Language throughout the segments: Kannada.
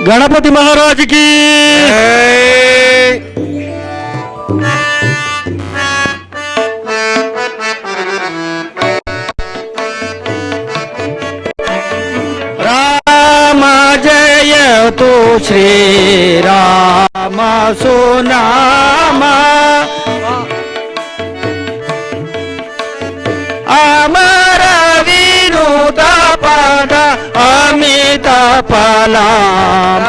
गणपति महाराज की राम जय तो श्री राम सुनाम अमर विनुत पद अमित फलाम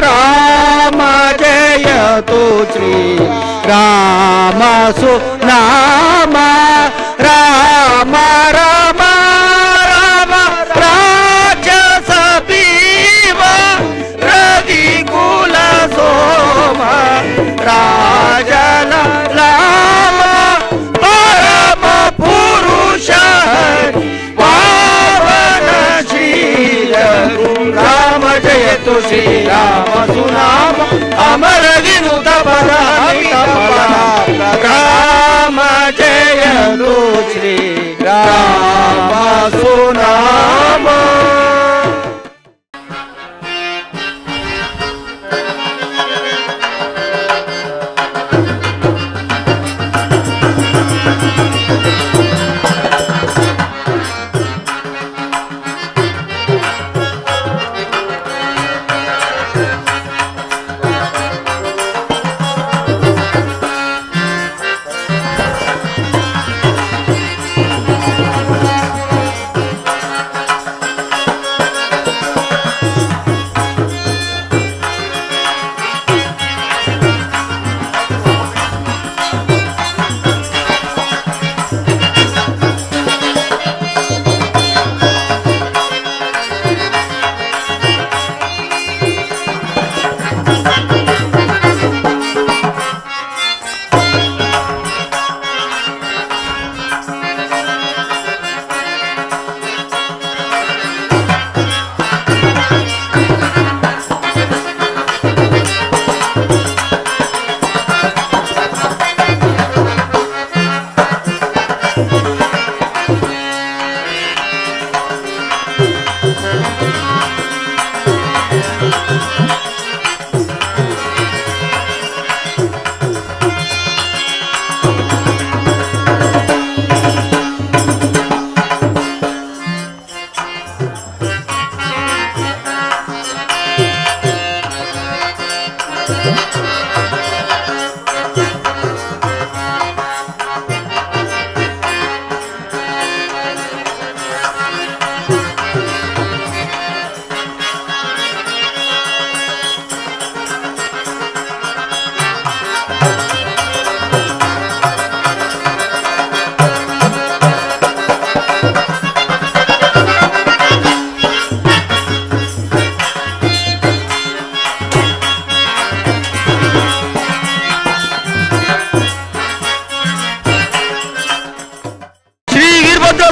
राम जय तो श्री राम सुनाम राम राम राम राजस पीव रविकुल सोम राजन लाम परम पुरुष पावन श्री राम जय तो श्री राम सुनाम अमर विनुत राम जय तो श्री राम सुनाम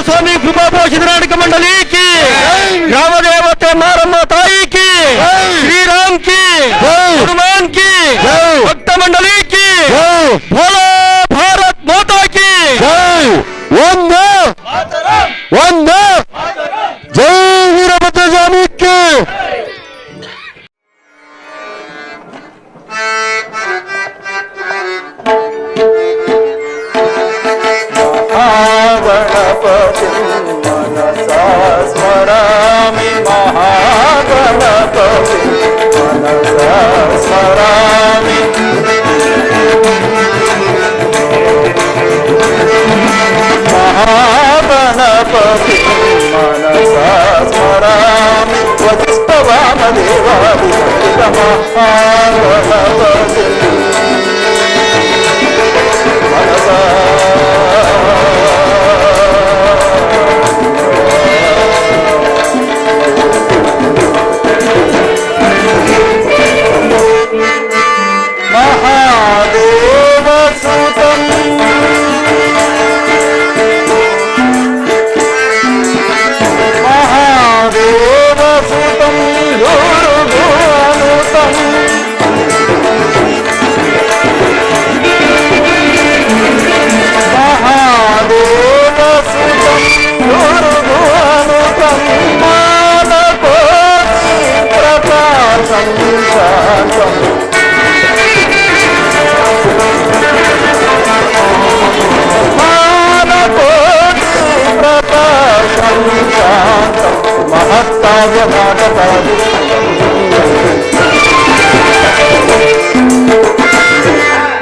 स्वामी कृपा पोषित नाटक मंडली की ग्राम देवते मारम्मा ताई की श्री राम की हनुमान की भक्त मंडली की बोलो भारत माता की वंदे वंदे जय वीरभद्र स्वामी की गणपति मनसा स्मरामि महागणपति मनसा स्मरामि महागणपति मनसा स्मरामि वत्सवामदेवादि महागणपति मनसा महादेव सुतं ಸಂಶಾಂತಂ ಮಾನಕೋಟಿ ಪ್ರಕಾಶಂ ಶಾಂತಂ ಮಹತ್ತಾವ್ಯ ನಾಟಕಾದಿ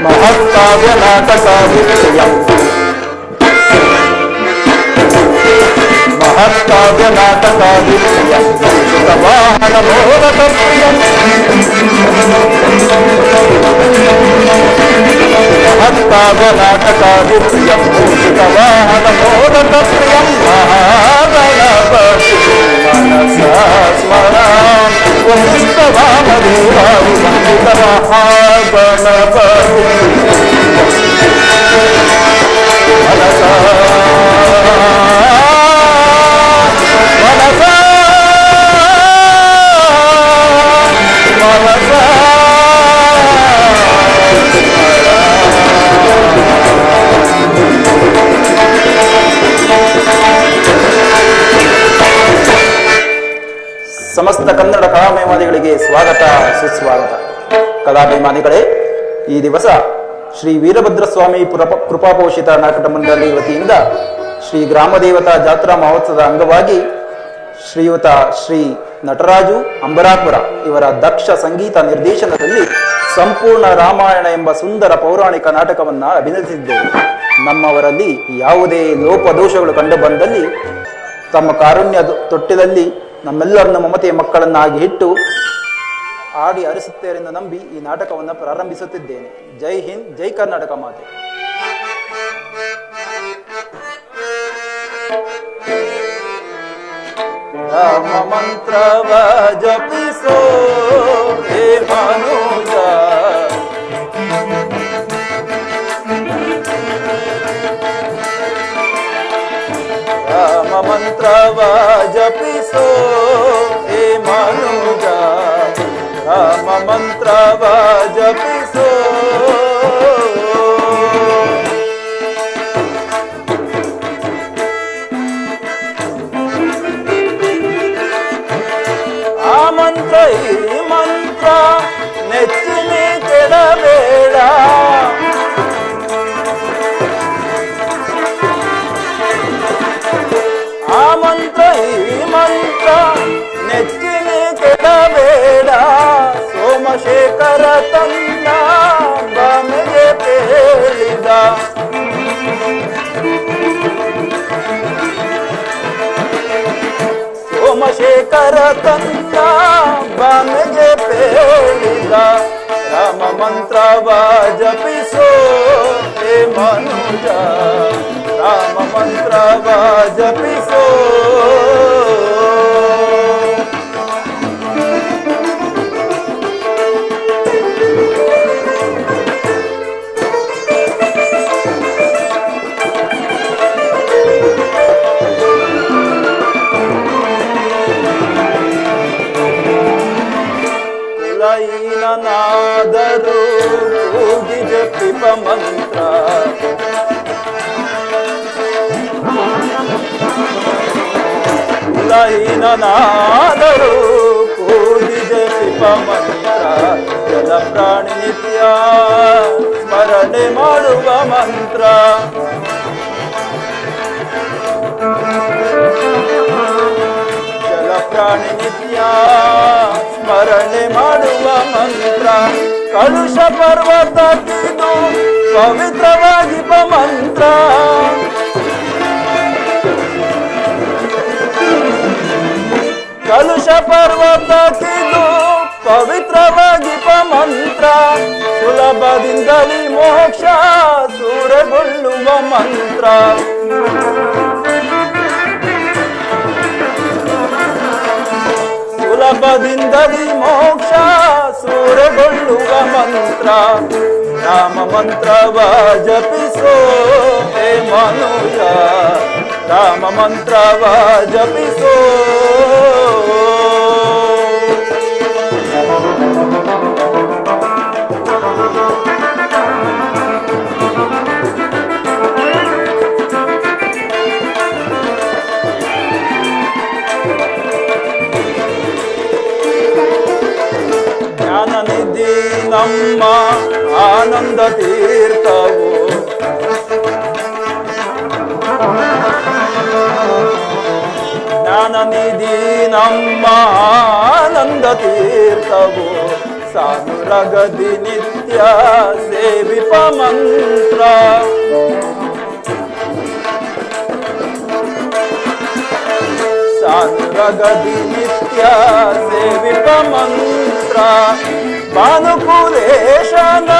ಮಹತ್ತಾವ್ಯ ನಾಟಕಾದಿತ್ಯಂ ಮಹತ್ತಾವ್ಯ ನಾಟಕಾದಿತ್ಯಂ ವಾಹನ ಮೋದಕ ಪ್ರಿಯಂ ಮಹತ್ತಾವ್ಯ ನಾಟಕಾದಿತ್ಯಂ ವಾಹನ ಮೋದಕ ಪ್ರಿಯಂ ಮಹಾಗಣಪತಿ ಮನಸಾ ಸ್ಮರಾಮಿ ವಾಮದೇವಾದಿ ವಂದಿತ ಮಹಾಗಣಪತಿ ಮನಸಾ ಸಮಸ್ತ ಕನ್ನಡ ಕಲಾಭಿಮಾನಿಗಳಿಗೆ ಸ್ವಾಗತ ಸುಸ್ವಾಗತ. ಕಲಾಭಿಮಾನಿಗಳೇ, ಈ ದಿವಸ ಶ್ರೀ ವೀರಭದ್ರಸ್ವಾಮಿ ಕೃಪಾಪೋಷಿತ ನಾಟಕ ಮಂಡಳಿ ವತಿಯಿಂದ ಶ್ರೀ ಗ್ರಾಮದೇವತಾ ಜಾತ್ರಾ ಮಹೋತ್ಸವದ ಅಂಗವಾಗಿ ಶ್ರೀಯುತ ಶ್ರೀ ನಟರಾಜು ಅಂಬರಾಪುರ ಇವರ ದಕ್ಷ ಸಂಗೀತ ನಿರ್ದೇಶನದಲ್ಲಿ ಸಂಪೂರ್ಣ ರಾಮಾಯಣ ಎಂಬ ಸುಂದರ ಪೌರಾಣಿಕ ನಾಟಕವನ್ನ ಅಭಿನಯಿಸಿದ್ದೇವೆ. ನಮ್ಮವರಲ್ಲಿ ಯಾವುದೇ ಲೋಪದೋಷಗಳು ಕಂಡು ಬಂದಲ್ಲಿ ತಮ್ಮ ಕಾರುಣ್ಯ ತೊಟ್ಟಿಲಲ್ಲಿ ನಮ್ಮೆಲ್ಲರನ್ನು ಮಮತೆಯ ಮಕ್ಕಳನ್ನಾಗಿ ಇಟ್ಟು ಆಡಿ ಹರಿಸುತ್ತೇರೆಂದು ನಂಬಿ ಈ ನಾಟಕವನ್ನು ಪ್ರಾರಂಭಿಸುತ್ತಿದ್ದೇನೆ. ಜೈ ಹಿಂದ್, ಜೈ ಕರ್ನಾಟಕ ಮಾತೆ. ರಾಮ ಮಂತ್ರವ ಜಪಿಸೋ ಹೇ ಮನುಜ, ರಾಮ ಮಂತ್ರವ ಜಪಿಸೋ ಹೇ ಮನುಜ, ರಾಮ ಮಂತ್ರವ ಜಪಿಸೋ. ಆ ಮಂತ್ರ ಈ ಮಂತ್ರ ನೆಚ್ಚಿನಿ ಕೆಡಬೇಡ, ಆ ಮಂತ್ರ ಈ ಮಂತ್ರ ನೆಚ್ಚಿನಿ ಕೆಡಬೇಡ. ಸೋಮಶೇಖರ ತನ್ನ ಬಮೆಗೆ ಹೇಳಿದ, ಸೋಮಶೇಖರ ತನ್ನ ಬಮೆಗೆ ಹೇಳಿದ. ರಾಮ ಮಂತ್ರವ ಜಪಿಸೋ ಹೇ ಮನುಜ, ರಾಮ ಮಂತ್ರವ ಜಪಿಸೋ. ಕುಲಹೀನನಾದರೂ ಕೂಗಿ ಜಪಿಪ ಮಂತ್ರ, ಕುಲಹೀನನಾದರೂ ಕೂಗಿ ಜಪಿಪ ಮಂತ್ರ. ಜಲ ಪ್ರಾಣಿ ನಿತ್ಯ ಸ್ಮರಣೆ ಮಾಡುವ ಮಂತ್ರ, ಜಲ ಪ್ರಾಣಿ ನಿತ್ಯ ಸ್ಮರಣೆ ಮಾಡುವ ಮಂತ್ರ. ಕಲುಷ ಪರ್ವತ ಕಿದು ಪವಿತ್ರವಾಗಿ ಮಂತ್ರ, ಕಲುಷ ಪರ್ವತ ಕಿದು ಪವಿತ್ರವಾಗಿ ಮಂತ್ರ. ಸುಲಭದಿಂದಲೇ ಮೋಕ್ಷ ದೂರಗೊಳ್ಳುವ ಮಂತ್ರ, ಸುಲಭದಿಂದಲೇ ಮೋಕ್ಷ ಸೂರಗೊಳ್ಳುವ ಮಂತ್ರ. ರಾಮ ಮಂತ್ರವ ಜಪಿಸೋ ಹೇ ಮನುಜ, ರಾಮ ಮಂತ್ರವ ಜಪಿಸೋ. ಜ್ಞಾನನಿಧಿ ನಮ್ಮ ಆನಂದ ತೀರ್ಥವು ಜ್ಞಾನನಿಧಿ ನಮ್ಮ ಆನಂದ ತೀರ್ಥವು ಸಾನುರಗದಿ ನಿತ್ಯ ಸೇವಿಪ ಮಂತ್ರ ಸಾನುರಗದಿ ನಿತ್ಯ ಸೇವಿಪ ಮಂತ್ರ ಭಾನುಕುಲೇಶನ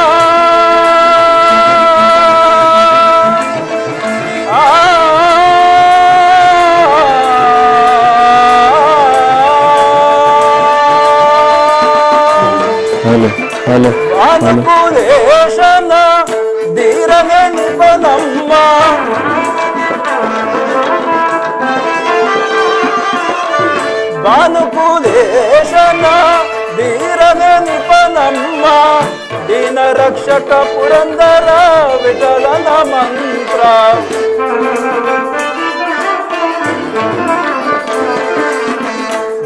ಭಾನುಕುಲೇಶನ ಧೀರನೆನಿಪ ನಮ್ಮ ಭಾನುಕುಲೇಶನ ಧೀರನೆನಿಪ ನಮ್ಮ ದೀನ ರಕ್ಷಕ ಪುರಂದರ ವಿಠಲನ ಮಂತ್ರ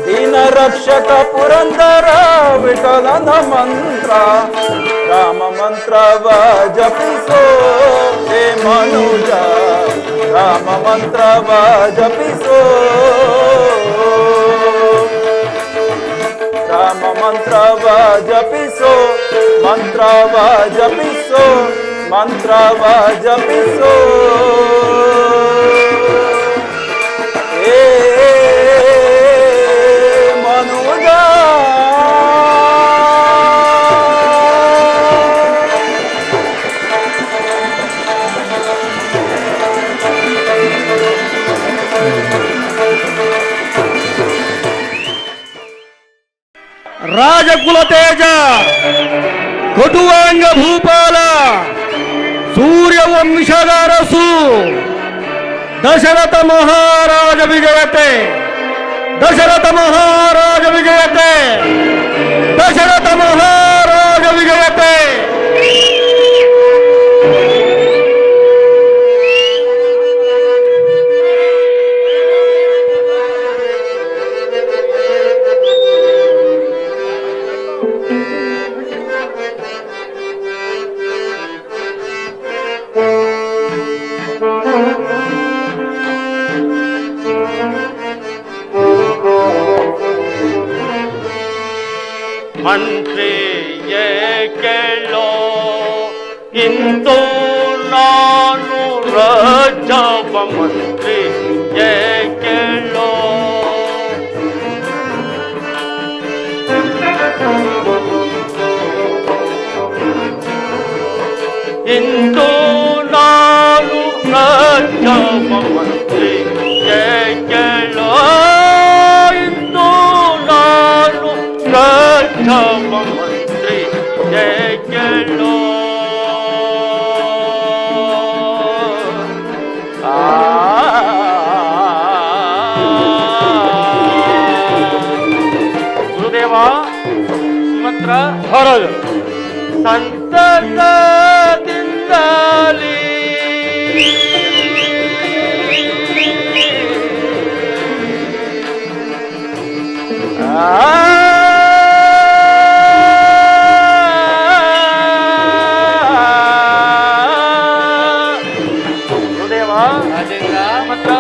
ದೀನ ರಕ್ಷಕ ಪುರಂದರ ವಿಠಲನ ಮಂತ್ರ ರಾಮ ಮಂತ್ರವ ಜಪಿಸೋ ಹೇ ಮನುಜ ರಾಮ ಮಂತ್ರವ ಜಪಿಸೋ ರಾಮ ಮಂತ್ರವ ಜಪಿಸೋ ಮಂತ್ರವ ಜಪಿಸೋ ಮಂತ್ರವ ಜಪಿಸೋ ಏ ಮನುಜ ರಾಜಕುಲ ತೇಜ ಕೊಟುವಾಂಗ ಭೂಪಾಲ ಸೂರ್ಯ ವಂಶದ ಅರಸು ದಶರಥ ಮಹಾರಾಜ ವಿಜಯತೆ ದಶರಥ ಮಹಾರಾಜ ವಿಜಯತೆ ದಶರಥ ಮಹಾರಾಜ ವಿಜಯತೆ ಮಂತ್ರಿ ಕೇಳೋ ಇಂದು ನಾನು ರಾಜವ ಮಂತ್ರಿ ಕೇಳೋ ಇಂದು ನಾನು ರಾಜವ ಮಂತ್ರಿ ಕೇಳೋ ಇಂದು ನಾನು ರಾಜವ ಮಂತ್ರಿ ಕೇಳೋ ಗುರುದೇವ ಸುಮಂತ್ರ ಮಹಾರಾಜ ಸಂತಸದಿಂದಲೇ ಗುರುದೇವ ರಾಜೇಂದ್ರ ಮಾತ್ರ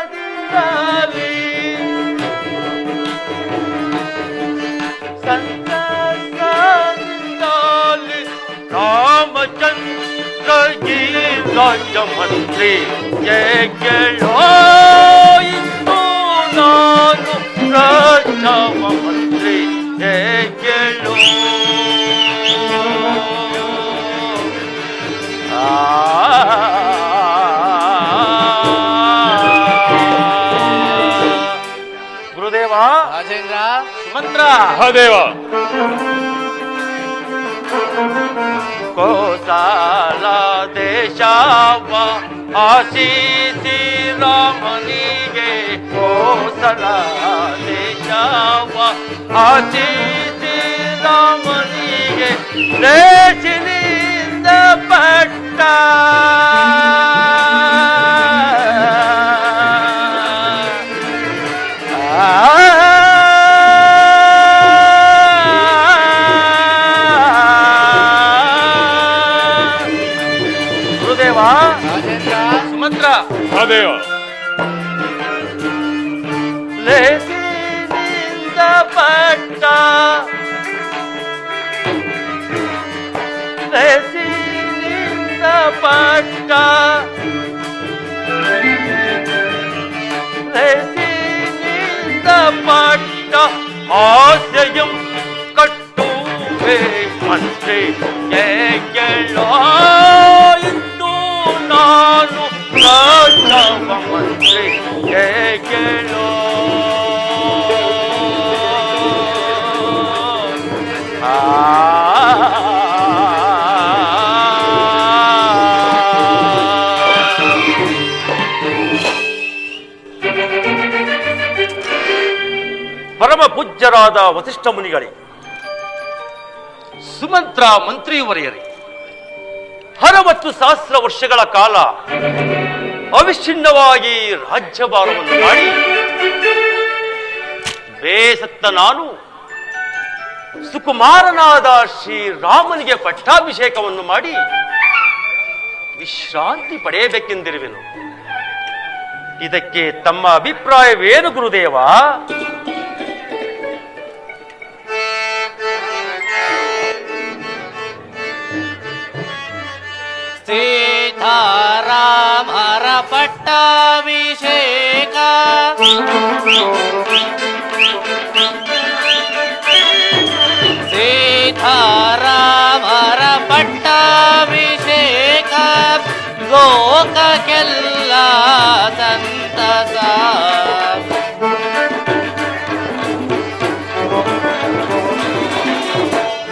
ಸಂತಸದಿಂದಲೇ ಸಂತಸದಿಂದಲೇ ರಾಮಚಂದ್ರ ಜೀ ರಾಜ ಮಂತ್ರಿ ಕೇಳೋ ಇಂದು ನಾನು ರಾಜವ ಮಂತ್ರಿ ಕೇಳೋ ಗುರುದೇವ ರಾಜೇಂದ್ರ ಸುಮಂತ್ರ ಮಹಾದೇವ ಕೋಸಲ ದೇಶವ ಆಶೀಸಿ ರಾಮನಿಗೆ ಕೋಸಲ ದೇಶವ ಆಶೀಸಿ ರಾಮನಿಗೆ ದೇಶಿನಿಂದ ಪಟ್ಟ ಗುರುದೇವ. ಲೇಸಿನಿಂದ ಪಟ್ಟ ಲೇಸಿನಿಂದ ಪಟ್ಟ ಲೇಸಿನಿಂದ ಪಟ್ಟ ಆಶಯಂ ಕಟ್ಟುವೆ ಮಂತ್ರಿ ಕೇಳೋ ಇಂದು ನಾನು ರಾಜವ ಮಂತ್ರಿ ಕೇಳೋ ಪರಮ ಪೂಜ್ಯರಾದ ವಸಿಷ್ಠ ಮುನಿಗಳೇ, ಸುಮಂತ್ರ ಮಂತ್ರಿಯವರೆಯರೇ, 60 ಸಹಸ್ರ ವರ್ಷಗಳ ಕಾಲ ಅವಿಚ್ಛಿನ್ನವಾಗಿ ರಾಜ್ಯಭಾರವನ್ನು ಮಾಡಿ ಬೇಸತ್ತ ನಾನು ಸುಕುಮಾರನಾದ ಶ್ರೀರಾಮನಿಗೆ ಪಟ್ಟಾಭಿಷೇಕವನ್ನು ಮಾಡಿ ವಿಶ್ರಾಂತಿ ಪಡೆಯಬೇಕೆಂದಿರುವೆನು. ಇದಕ್ಕೆ ತಮ್ಮ ಅಭಿಪ್ರಾಯವೇನು ಗುರುದೇವ? ಸೀತಾರಾಮರ ಪಟ್ಟಾಭಿಷೇಕ ಸೀತಾರಾಮರ ಪಟ್ಟಾಭಿಷೇಕ ಲೋಕಕ್ಕೆಲ್ಲ ಸಂತಸ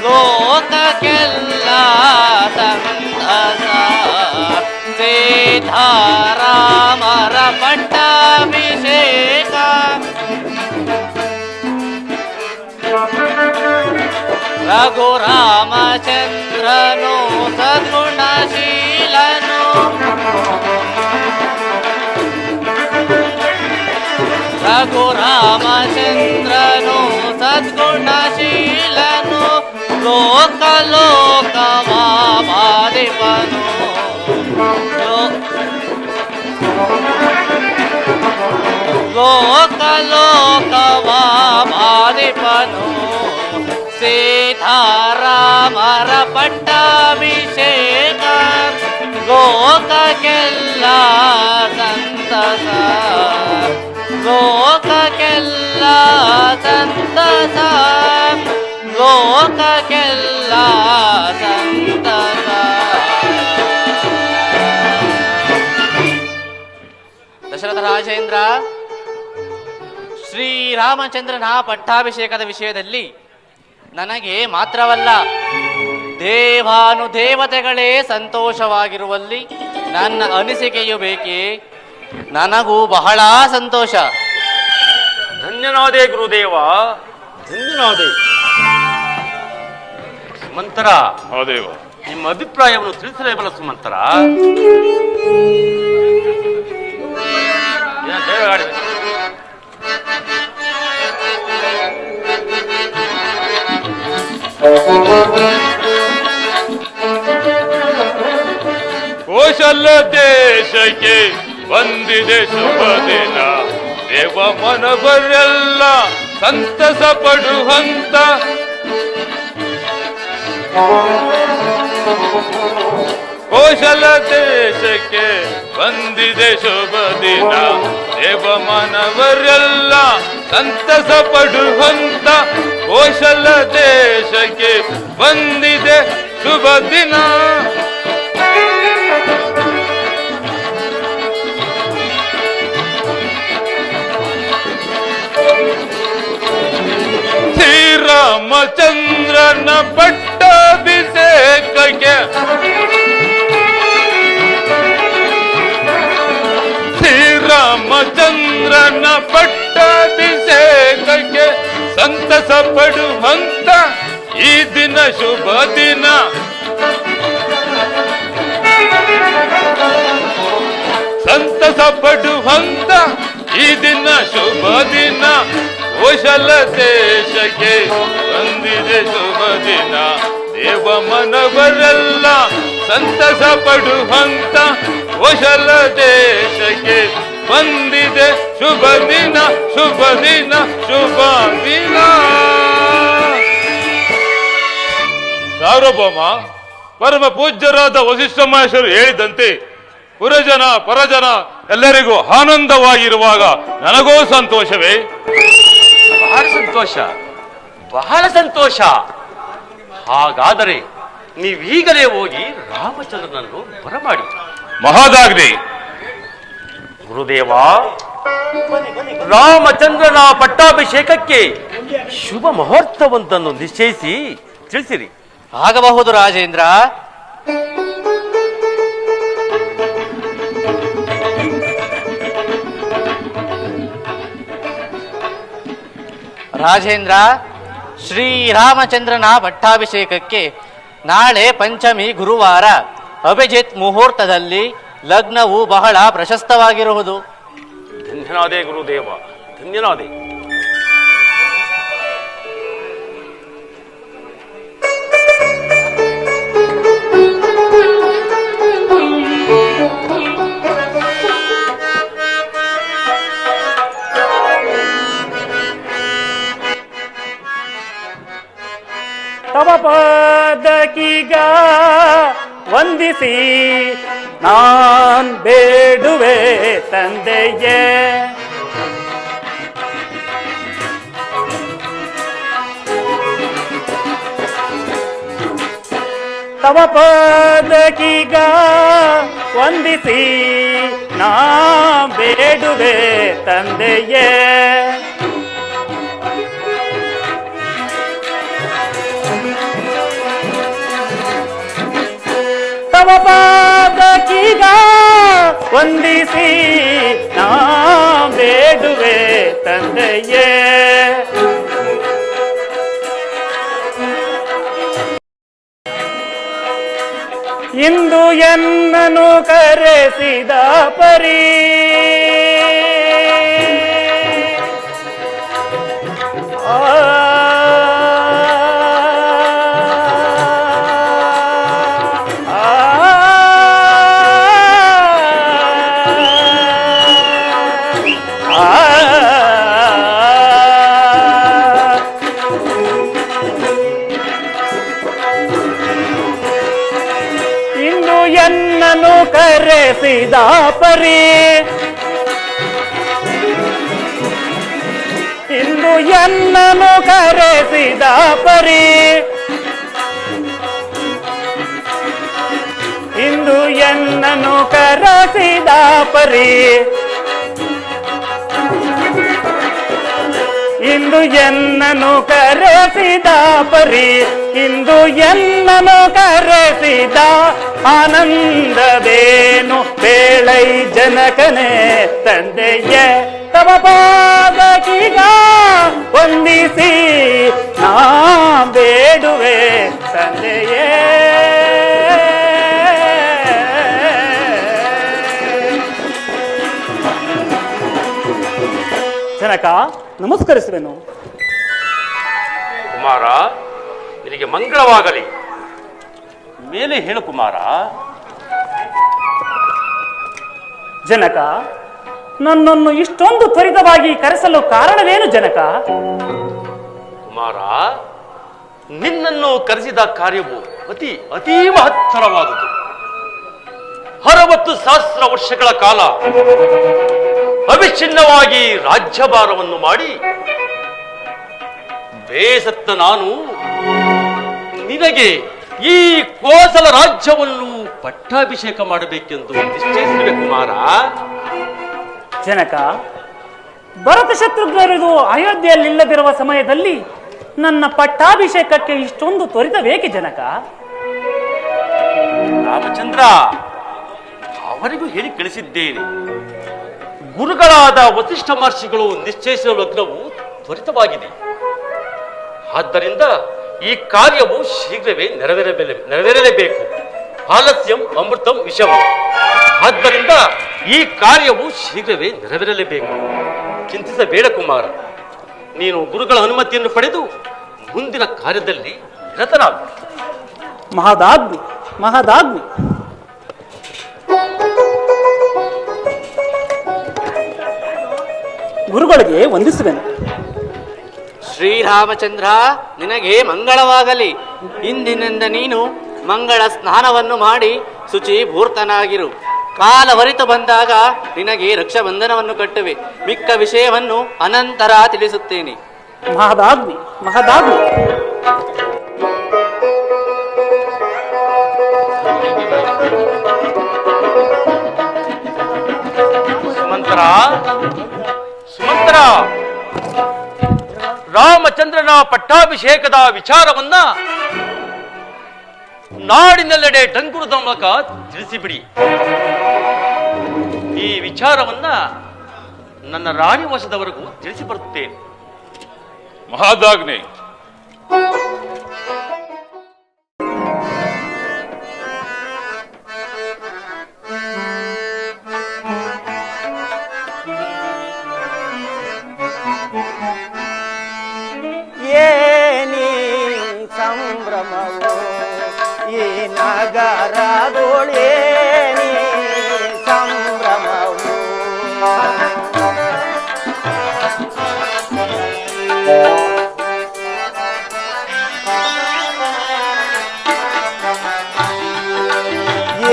ಲೋಕಕ್ಕೆಲ್ಲ ಸಂತಸ ಸೀತಾರಾಮರ ಪಟ್ಟಾಭಿಷೇಕ ರಘುರಾಮಚಂದ್ರನು ಸದ್ಗುಣಶೀಲನು ರಘುರಾಮಚಂದ್ರನು ಸದ್ಗುಣಶೀಲನು ಲೋಕ ಲೋಕವಾದಿಪನು ಲೋಕ ಲೋಕವಾದಿಪನು ಸೀತಾರಾಮರ ಪಟ್ಟಾಭಿಷೇಕ ಲೋಕಕ್ಕೆಲ್ಲ ಸಂತಸ ಲೋಕಕ್ಕೆಲ್ಲ ಸಂತಸ ಲೋಕಕ್ಕೆಲ್ಲ ಸಂತಸ. ದಶರಥ ರಾಜೇಂದ್ರ, ಶ್ರೀರಾಮಚಂದ್ರನ ಪಟ್ಟಾಭಿಷೇಕದ ವಿಷಯದಲ್ಲಿ ನನಗೆ ಮಾತ್ರವಲ್ಲ ದೇವಾನುದೇವತೆಗಳೇ ಸಂತೋಷವಾಗಿರುವಲ್ಲಿ ನನ್ನ ಅನಿಸಿಕೆಯು ಬೇಕೇ? ನನಗೂ ಬಹಳ ಸಂತೋಷ. ಧನ್ಯನಾದೆ ಗುರುದೇವ, ಧನ್ಯನಾದೆ. ಸುಮಂತರ, ಹೌದೇವ. ನಿಮ್ಮ ಅಭಿಪ್ರಾಯವನ್ನು ತಿಳಿಸಲೇಬಲ್ಲ ಸುಮಂತರ. ಕೌಶಲ್ಯ ದೇಶಕ್ಕೆ ಬಂದಿದೆ ಶುಭ ದಿನ, ದೇವ ಮನವರೆಲ್ಲ ಸಂತಸ ಪಡುವಂತ. ಕೌಶಲ ದೇಶಕ್ಕೆ ಬಂದಿದೆ ಶುಭ ದಿನ, ದೇವ ಮಾನವರೆಲ್ಲ ಸಂತಸ ಪಡುವಂತ. ಕೌಶಲ ದೇಶಕ್ಕೆ ಬಂದಿದೆ ಶುಭ ದಿನ. ಶ್ರೀರಾಮಚಂದ್ರನ ಪಟ್ಟಾಭಿಷೇಕಕ್ಕೆ ಶ್ರೀರಾಮಚಂದ್ರನ ಪಟ್ಟಾಭಿಷೇಕಕ್ಕೆ ಸಂತಸ ಪಡುವಂತ ಈ ದಿನ ಶುಭ ದಿನ. ಸಂತಸ ಪಡುವಂತ ಈ ದಿನ ಶುಭ ದಿನ. ಕೌಶಲ ದೇಶಕ್ಕೆ ಬಂದಿದೆ ಶುಭ ದಿನ, ದೇವ ಮನವರೆಲ್ಲ ಸಂತಸ ಪಡುವಂತ. ಕುಶಲ ದೇಶಕ್ಕೆ ಬಂದಿದೆ ಶುಭ ದಿನ ಶುಭ ದಿನ ಶುಭ ದಿನ. ಸಾರ್ವಭೌಮ ಪರಮ ಪೂಜ್ಯರಾದ ವಸಿಷ್ಠ ಮಹೇಶ್ವರು ಹೇಳಿದಂತೆ ಪುರಜನ ಪರಜನ ಎಲ್ಲರಿಗೂ ಆನಂದವಾಗಿರುವಾಗ ನನಗೂ ಸಂತೋಷವೇ. ಬಹಳ ಸಂತೋಷ, ಬಹಳ ಸಂತೋಷ. ಹಾಗಾದರೆ ನೀವೀಗಲೇ ಹೋಗಿ ರಾಮಚಂದ್ರನನ್ನು ಬರಮಾಡಿ. ಮಹಾದಾಗ್ನಿ. ಗುರುದೇವ, ರಾಮಚಂದ್ರನ ಪಟ್ಟಾಭಿಷೇಕಕ್ಕೆ ಶುಭ ಮುಹೂರ್ತವೊಂದನ್ನು ನಿಶ್ಚಯಿಸಿ ತಿಳಿಸಿರಿ. ಆಗಬಹುದು ರಾಜೇಂದ್ರ. ರಾಜೇಂದ್ರ, ಶ್ರೀರಾಮಚಂದ್ರನ ಪಟ್ಟಾಭಿಷೇಕಕ್ಕೆ ನಾಳೆ ಪಂಚಮಿ ಗುರುವಾರ ಅಭಿಜಿತ್ ಮುಹೂರ್ತದಲ್ಲಿ ಲಗ್ನವು ಬಹಳ ಪ್ರಶಸ್ತವಾಗಿರುವುದು. ಧನ್ಯನಾದೆ ಗುರುದೇವ, ಧನ್ಯನಾದೆ. ತವ ಪಾದಕೀಗ ವಂದಿಸಿ ನಾನ್ ಬೇಡುವೆ ತಂದೆಯೇ. ತವ ಪಾದಕೀಗ ವಂದಿಸಿ ನಾ ಬೇಡುವೆ ತಂದೆಯೇ. ತವ ಪಾದಕೀಗ ವಂದಿಸಿ ನಾ ಬೇಡುವೆ ತಂದೆಯೇ. ಇಂದು ಎನ್ನನು ಕರೆಸಿದ ಪರಿ ಎನ್ನನು ಕರೆಸಿದ ಪರಿ ಇಂದು ಎನ್ನನು ಕರೆಸಿದ ಪರಿ ಇಂದು ಎನ್ನನು ಕರೆಸಿದ ಪರಿ ಇಂದು ಎನ್ನನು ಕರೆಸಿದ ಪರಿ ಇಂದು ಎನ್ನನು ಕರೆಸಿದ ಆನಂದವೇನು ಬೇಳೈ ಜನಕನೇ ತಂದೆಯೇ. ತವ ಪಾದಕೀಗ ವಂದಿಸಿ ನಾ ಬೇಡುವೆ ತಂದೆಯೇ. ಜನಕ ನಮಸ್ಕರಿಸುವೆನು. ಕುಮಾರ, ನಿನಗೆ ಮಂಗಳವಾಗಲಿ. ಮೇಲೆ ಹೇಳು ಕುಮಾರ. ಜನಕ, ನನ್ನನ್ನು ಇಷ್ಟೊಂದು ತ್ವರಿತವಾಗಿ ಕರೆಸಲು ಕಾರಣವೇನು ಜನಕ? ಕುಮಾರ, ನಿನ್ನನ್ನು ಕರೆಸಿದ ಕಾರ್ಯವು ಅತಿ ಅತೀ ಮಹತ್ತರವಾದುದು. 60,000 ವರ್ಷಗಳ ಕಾಲ ಅವಿಚ್ಛಿನ್ನವಾಗಿ ರಾಜ್ಯಭಾರವನ್ನು ಮಾಡಿ ಬೇಸತ್ತ ನಾನು ನಿನಗೆ ಈ ಕೋಸಲ ರಾಜ್ಯವನ್ನು ಪಟ್ಟಾಭಿಷೇಕ ಮಾಡಬೇಕೆಂದು ನಿಶ್ಚಯಿಸಿರುವೆ ಕುಮಾರ. ಜನಕ, ಭರತ ಶತ್ರುಘ್ನರು ಅಯೋಧ್ಯೆಯಲ್ಲಿಲ್ಲದಿರುವ ಸಮಯದಲ್ಲಿ ನನ್ನ ಪಟ್ಟಾಭಿಷೇಕಕ್ಕೆ ಇಷ್ಟೊಂದು ತ್ವರಿತವೇಕೆ ಜನಕ? ರಾಮಚಂದ್ರ, ಅವರಿಗೂ ಹೇಳಿ ಕಳಿಸಿದ್ದೇನೆ. ಗುರುಗಳಾದ ವಸಿಷ್ಠ ಮಹರ್ಷಿಗಳು ನಿಶ್ಚಯಿಸಿದ ಲಗ್ನವು ತ್ವರಿತವಾಗಿದೆ. ಆದ್ದರಿಂದ ಈ ಕಾರ್ಯವು ಶೀಘ್ರವೇ ನೆರವೇರಲೇಬೇಕು. ಆಲಸ್ಯಂ ಅಮೃತಂ ವಿಷಂ. ಆದ್ದರಿಂದ ಈ ಕಾರ್ಯವು ಶೀಘ್ರವೇ ನೆರವೇರಲೇಬೇಕು. ಚಿಂತಿಸಬೇಡ ಕುಮಾರ. ನೀನು ಗುರುಗಳ ಅನುಮತಿಯನ್ನು ಪಡೆದು ಮುಂದಿನ ಕಾರ್ಯದಲ್ಲಿ ನಿರತನಾಗು. ಮಹದಾಗ್ನಿ ಮಹದಾಗ್ನಿ. ಗುರುಗಳಿಗೆ ವಂದಿಸುವೆನು. ಶ್ರೀರಾಮಚಂದ್ರ, ನಿನಗೆ ಮಂಗಳವಾಗಲಿ. ಇಂದಿನಿಂದ ನೀನು ಮಂಗಳ ಸ್ನಾನವನ್ನು ಮಾಡಿ ಶುಚಿಭೂರ್ತನಾಗಿರು. ಕಾಲವರಿತು ಬಂದಾಗ ನಿನಗೆ ರಕ್ಷಾಬಂಧನವನ್ನು ಕಟ್ಟುವೆ. ಮಿಕ್ಕ ವಿಷಯವನ್ನು ಅನಂತರ ತಿಳಿಸುತ್ತೇನೆ. ಮಹದಾಗ್ನಿ ಮಹದಾಗ್ನಿ. ಸುಮಂತ್ರ, ಸುಮಂತ್ರ, ರಾಮಚಂದ್ರನ ಪಟ್ಟಾಭಿಷೇಕದ ವಿಚಾರವನ್ನ ನಾಡಿನೆಲ್ಲೆಡೆ ಡಂಗುರದ ಮೂಲಕ ತಿಳಿಸಿಬಿಡಿ. ಈ ವಿಚಾರವನ್ನ ನನ್ನ ರಾಣಿ ವಶದವರೆಗೂ ತಿಳಿಸಿ ಬರುತ್ತೇನೆ. ಮಹದಾಗ್ನಿ. ಏನಿ ಸಂಭ್ರಮವು ಈ ನಗರದೊಳೇನಿ ಸಂಭ್ರಮವು.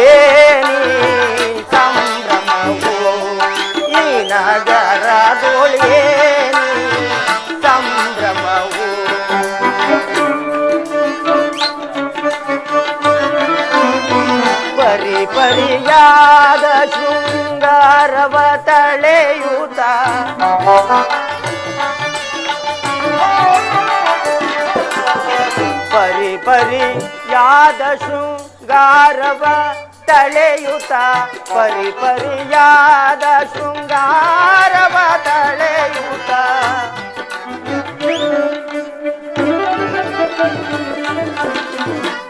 ಏನಿ ಸಂಭ್ರಮವು ಈ ನಗರದೊಳೇನಿ ಸಂಭ್ರಮವು. ಪರಿಪರಿಯಾದ ಶೃಂಗಾರವ ತಳೆಯುತ್ತ ಪರಿಪರಿಯಾದ ಶೃಂಗಾರವ ತಳೆಯುತ್ತ ಪರಿಪರಿಯಾದ ಶೃಂಗಾರವ ತಳೆಯುತ್ತ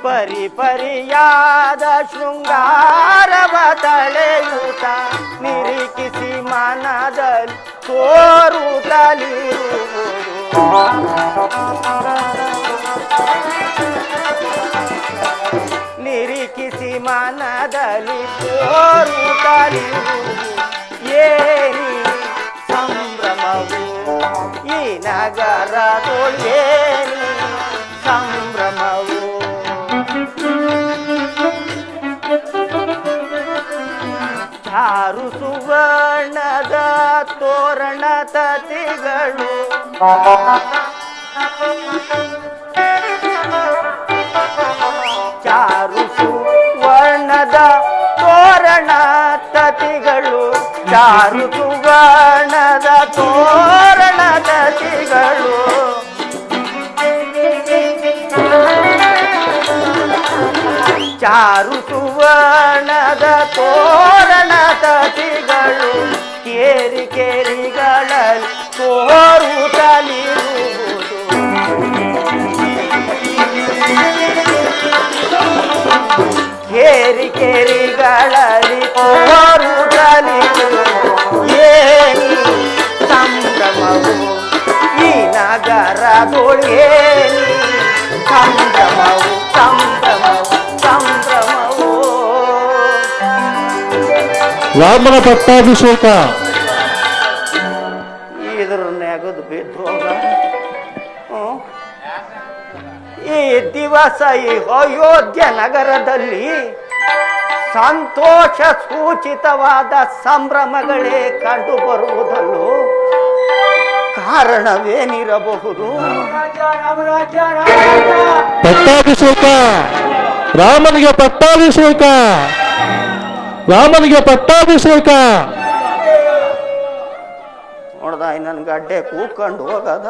ಪರಿಪರಿಯಾದ ಶೃಂಗಾರವ ತಳೆಯುತ್ತ ನಿರೀಕ್ಷಿಸಿ ಮನದಲ್ಲಿ ತೋರುತ್ತಲಿರುವುದು. ನಿರೀಕ್ಷಿಸಿ ಮನದಲ್ಲಿ ತೋರುತ್ತಲಿರುವುದು. ಏನಿ ಸಂಭ್ರಮವು ಈ ನಗರದೊಳೇನಿ ಸಂಭ್ರಮವು. ಚಾರು ಸುವರ್ಣದ ತೋರಣ ತತಿಗಳು ಚಾರು ಸುವರ್ಣದ ತೋರಣ ತತಿಗಳು ಚಾರು ಸುವರ್ಣದ ತೋರಣ ತತಿಗಳು ಚಾರು ಸುವರ್ಣದ ತೋರಣ ತತಿಗಳು ಕೇರಿ ಕೇರಿಗಳಲ್ಲಿ ತೋರುತ್ತಲಿರುವುದು. ಕೇರಿ ಕೇರಿಗಳಲ್ಲಿ ತೋರುತ್ತಲಿರುವುದು. ಏನಿ ಸಂಭ್ರಮವು ಈ ನಗರದೊಳೇನಿ ಸಂಭ್ರಮವು ಸಂಭ್ರಮವು ಸಂಭ್ರಮವು. ರಾಮನ ಪಟ್ಟಾಭಿಷೇಕ ಇದ್ರ ನೆಗದು ಬಿದ್ದೋಗ. ಈ ದಿವಸ ಈ ಅಯೋಧ್ಯ ನಗರದಲ್ಲಿ ಸಂತೋಷ ಸೂಚಿತವಾದ ಸಂಭ್ರಮಗಳೇ ಕಂಡು ಬರುವುದಲ್ಲೂ ಕಾರಣವೇನಿರಬಹುದು? ಪಟ್ಟಾಭಿಷೇಕ, ರಾಮನಿಗೆ ಪಟ್ಟಾಭಿಷೇಕ, ರಾಮನಿಗೆ ಪಟ್ಟಾಭಿಷೇಕ. ನೋಡ್ದ ನನ್ನ ಗಡ್ಡೆ ಕೂಕೊಂಡು ಹೋಗದ.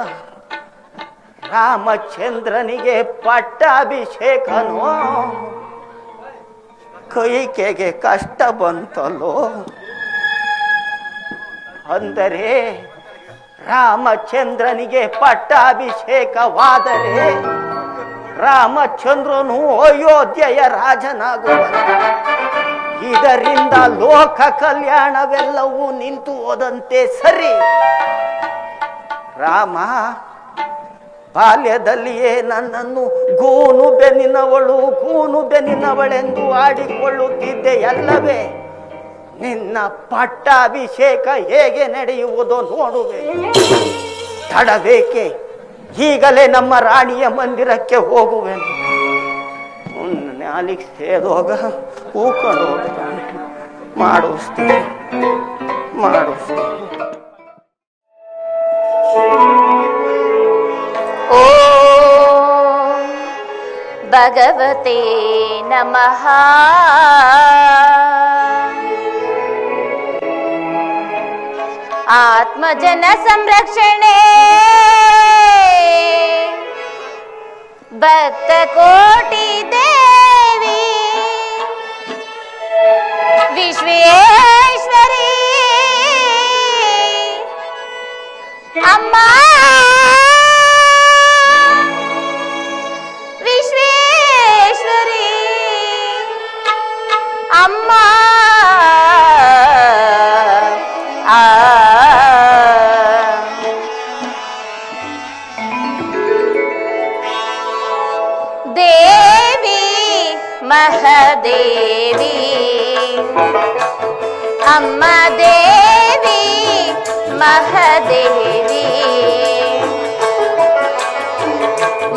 ರಾಮಚಂದ್ರನಿಗೆ ಪಟ್ಟಾಭಿಷೇಕನೋ ಕೈಕೆಗೆ ಕಷ್ಟ ಬಂತಲ್ಲೋ. ಅಂದರೆ ರಾಮಚಂದ್ರನಿಗೆ ಪಟ್ಟಾಭಿಷೇಕವಾದರೆ ರಾಮಚಂದ್ರನು ಅಯೋಧ್ಯೆಯ ರಾಜನಾಗುವನು. ಇದರಿಂದ ಲೋಕ ಕಲ್ಯಾಣವೆಲ್ಲವೂ ನಿಂತು ಹೋದಂತೆ ಸರಿ. ರಾಮ ಬಾಲ್ಯದಲ್ಲಿಯೇ ನನ್ನನ್ನು ಗೂನು ಬೆನ್ನಿನವಳೆಂದು ಆಡಿಕೊಳ್ಳುತ್ತಿದ್ದೆ ಅಲ್ಲವೇ? ನಿನ್ನ ಪಟ್ಟಾಭಿಷೇಕ ಹೇಗೆ ನಡೆಯುವುದೋ ನೋಡುವೆ. ತಡಬೇಕೆ, ಈಗಲೇ ನಮ್ಮ ರಾಣಿಯ ಮಂದಿರಕ್ಕೆ ಹೋಗುವೆನು. ನಾಲಿಗೆ ಸೇದೋಗ ಕೂಕೊಂಡು ಹೋಗ ಮಾಡಿಸ್ತೀನಿ. ಓಂ ಭಗವತೆ ನಮಃ. ಆತ್ಮಜನ ಸಂರಕ್ಷಣೆ ಭಕ್ತ ಕೋಟಿ ದೇವಿ ವಿಶ್ವೇಶ್ವರಿ ಅಮ್ಮ ವಿಶ್ವೇಶ್ವರಿ ಅಮ್ಮ ದೇವಿ ಮಹಾದೇವಿ ಅಮ್ಮ ದೇವಿ ಮಹಾದೇವಿ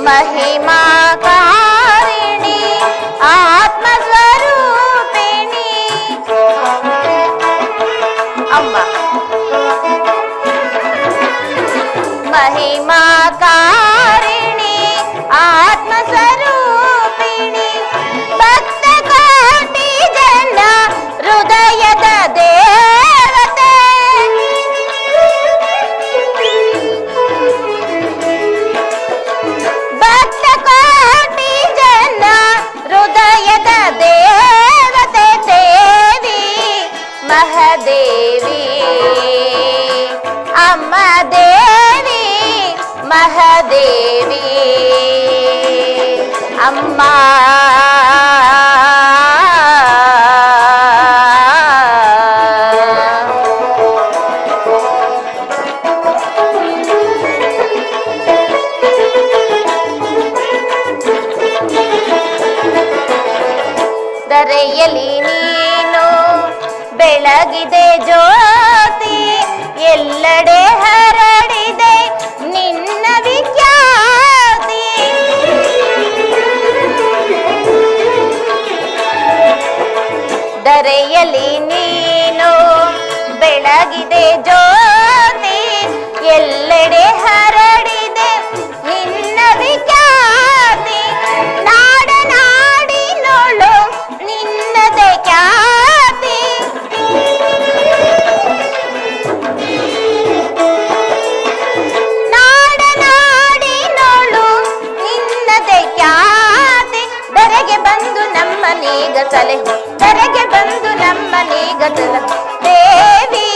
ಮಹಿಮಾ ಕಾರಿಣಿ ಆತ್ಮಸ್ವರೂಪಿಣಿ ಅಮ್ಮ ಮಹಿಮಾ ಕಾರಿಣಿ ಆತ್ಮಸ್ವರೂಪಿಣಿ ಭಕ್ತ ಕೋಟಿ ಜನ ಹೃದಯದ ದೇವತೆ ಭಕ್ತ ಕೋಟಿ ಜನ ಹೃದಯದ ದೇವತೆ ದೇವಿ ಮಹಾದೇವಿ ಅಮ್ಮ ದೇವಿ ಮಹಾದೇವಿ ಅಮ್ಮ ಧರೆಯಲ್ಲಿ ನೀನು ಬೆಳಗಿದೆ ಜ್ಯೋತಿ ಎಲ್ಲೆಡೆ ಹರಡಿದೆ ನಿನ್ನ ವಿಖ್ಯಾತಿ ಧರೆಯಲ್ಲಿ ನೀನು ಬೆಳಗಿದೆ ಜ್ಯೋತಿ ಎಲ್ಲೆಡೆ ಹರಡಿದೆ ನಿನ್ನ ವಿಖ್ಯಾತಿ ನಾಡ ನಾಡಿನೋಳು ನಿನ್ನದೆ ಖ್ಯಾತಿ ನಾಡ ನಾಡಿನೋಳು ನಿನ್ನದೆ ಖ್ಯಾತಿ ಧರೆಗೆ ಬಂದು ನಮ್ಮನೀಗ ಸಲಹೆ ಧರೆಗೆ ಬಂದು ನಮ್ಮನೀಗ ಸಲಹೆ ದೇವಿ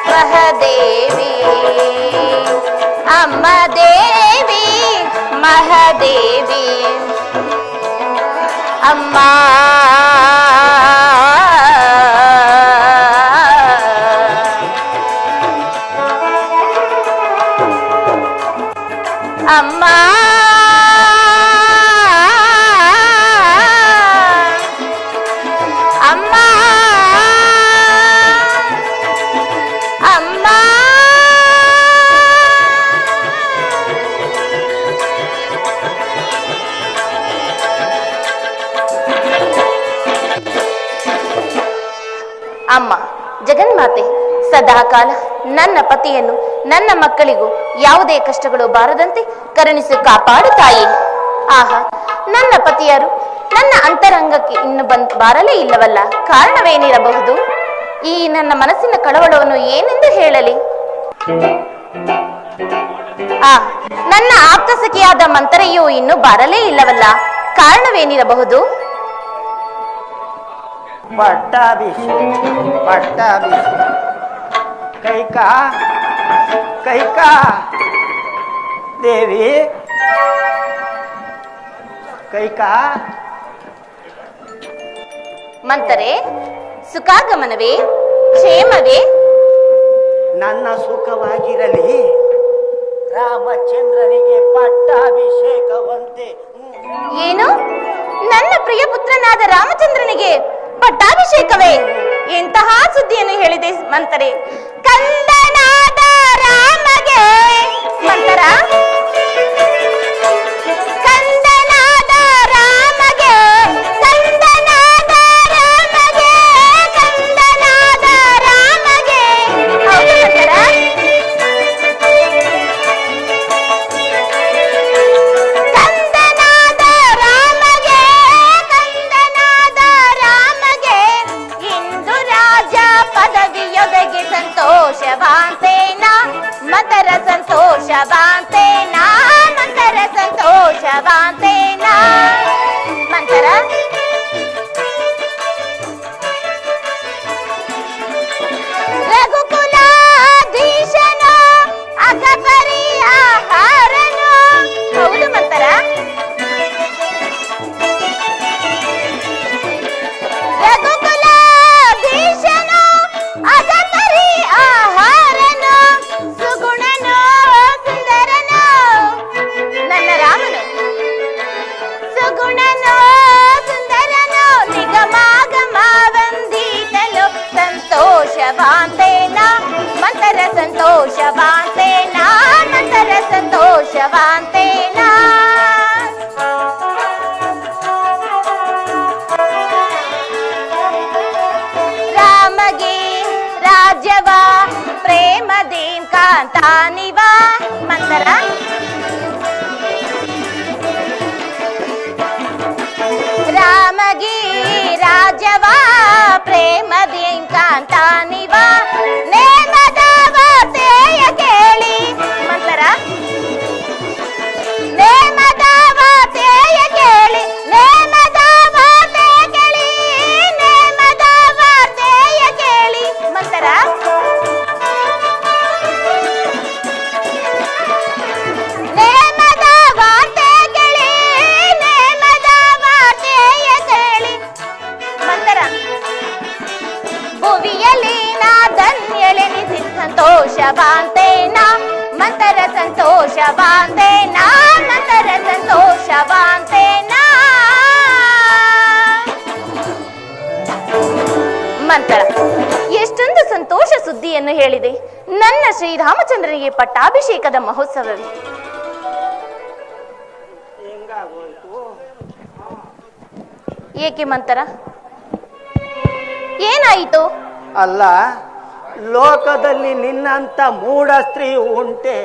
ಮಹಾದೇವಿ ಅಮ್ಮ ದೇವಿ ಮಹಾದೇವಿ ಅಮ್ಮ ಅಮ್ಮ ಅಮ್ಮ ಅಮ್ಮ ಅಮ್ಮ ಜಗನ್ಮಾತೆ ಸದಾಕಾಲ ನನ್ನ ಪತಿಯನ್ನು ನನ್ನ ಮಕ್ಕಳಿಗೂ ಯಾವುದೇ ಕಷ್ಟಗಳು ಬಾರದಂತೆ ಕರುಣಿಸಿ ಕಾಪಾಡು ತಾಯಿ. ಆಹಾ, ನನ್ನ ಪತಿಯರು ನನ್ನ ಅಂತರಂಗಕ್ಕೆ ಇನ್ನು ಬಾರಲೇ ಇಲ್ಲವಲ್ಲ, ಕಾರಣವೇನಿರಬಹುದು? ಈ ನನ್ನ ಮನಸ್ಸಿನ ಕಳವಳವನ್ನು ಏನೆಂದು ಹೇಳಲಿ? ನನ್ನ ಆಪ್ತ ಸಖಿಯಾದ ಮಂತರೆಯೂ ಇನ್ನು ಬಾರಲೇ ಇಲ್ಲವಲ್ಲ, ಕಾರಣವೇನಿರಬಹುದು? ಪಟ್ಟಾಭಿಷೇಕ ಕೈಕಾ ದೇವಿ ಕೈಕಾ ಮಂತರೆ, ಸುಖಾಗಮನವೇ? ಕ್ಷೇಮವೇ? ನನ್ನ ಸುಖವಾಗಿರಲಿ. ರಾಮಚಂದ್ರನಿಗೆ ಪಟ್ಟಾಭಿಷೇಕವಂತೆ. ಏನು? ನನ್ನ ಪ್ರಿಯ ಪುತ್ರನಾದ ರಾಮಚಂದ್ರನಿಗೆ ಪಟ್ಟಾಭಿಷೇಕವೇ? ಇಂತಹ ಸುದ್ದಿಯನ್ನು ಹೇಳಿದೆ ಮಂತರೆ. ಕಂದನಾದ ರಾಮಗೆ ಮಂತರ, ಕಂದನಾದ ರಾಮಗೆ, ಕಂದನಾದ ರಾಮಗೆ, ಕಂದನಾದ ರಾಮಗೆ. ಹೌದು ಮಂತರ. ಕಂದನಾದ ರಾಮಗೆ, ಕಂದನಾದ ರಾಮಗೆ ಇಂದು ರಾಜ ಪದವಿಯೊದಗಿ ಸಂತೋಷವಾಂತೇನ ಮಂತರ, ಸಂತೋಷವಾಂತೇನ ಮಂತರ, ಸಂತೋಷವಾಂತೇನ ಮಂತರ. ರಘುಕುಲಾಧೀಶನು ಅಗಪರಿ ಆಹಾರನು. ಹೌದು ಮಂತರ. ರಘುಕುಲಾಧೀಶನು ಅಗಪರಿ ಆಹಾರನು, ಸುಗುಣನು ಸುಂದರನು ನನ್ನ ರಾಮನು, ಸುಗುಣನು ಸುಂದರನು ನಿಗಮಾಗಮ ವಂದಿತನು ಸಂತೋಷವಾಂತೇನ ಮಂತರ, ಸಂತೋಷವಾಂತೇನ ಮಂತರ, ಸಂತೋಷವಾಂತೇನ. ರಾಮಗೆ ರಾಜ್ಯವ ಪ್ರೇಮದೇಂ ಕಾಂತಾನಿವ ಮಂತರ. ರಾಮಗೆ ರಾಜ್ಯವ ಪ್ರೇಮದೇಂ ಕಾಂತಾನಿವ ನೇಮದ ವಾರ್ತೆಯ ಕೇಳಿ ಮಂತರ. ನೇಮದ ವಾರ್ತೆಯ ಕೇಳಿ, ನೇಮದ ವಾರ್ತೆಯ ಕೇಳಿ, ನೇಮದ ವಾರ್ತೆಯ ಕೇಳಿ ಮಂತರ. ನೇಮದ ವಾರ್ತೆಯ ಕೇಳಿ, ನೇಮದ ವಾರ್ತೆಯ ಕೇಳಿ ಮಂತರ. ಭುವಿಯಲ್ಲಿ ನಾ ಧನ್ಯಳೆನಿಸಿ ಸಂತೋಷವಾಂತೇನ ಮಂತರ, ಸಂತೋಷವಾಂತೇನ ಮಂತರ, ಸಂತೋಷವಾಂತೇನ ಮಂತರ. ಎಷ್ಟೊಂದು ಸಂತೋಷ ಸುದ್ದಿಯನ್ನು ಹೇಳಿದೆ. ನನ್ನ ಶ್ರೀರಾಮಚಂದ್ರನಿಗೆ ಪಟ್ಟಾಭಿಷೇಕದ ಮಹೋತ್ಸವವೇ. ಏಕೆ ಮಂತರ, ಏನಾಯಿತು? ಅಲ್ಲ, ಲೋಕದಲ್ಲಿ ನಿನ್ನಂತ ಮೂಢ ಸ್ತ್ರೀ ಉಂಟೆ?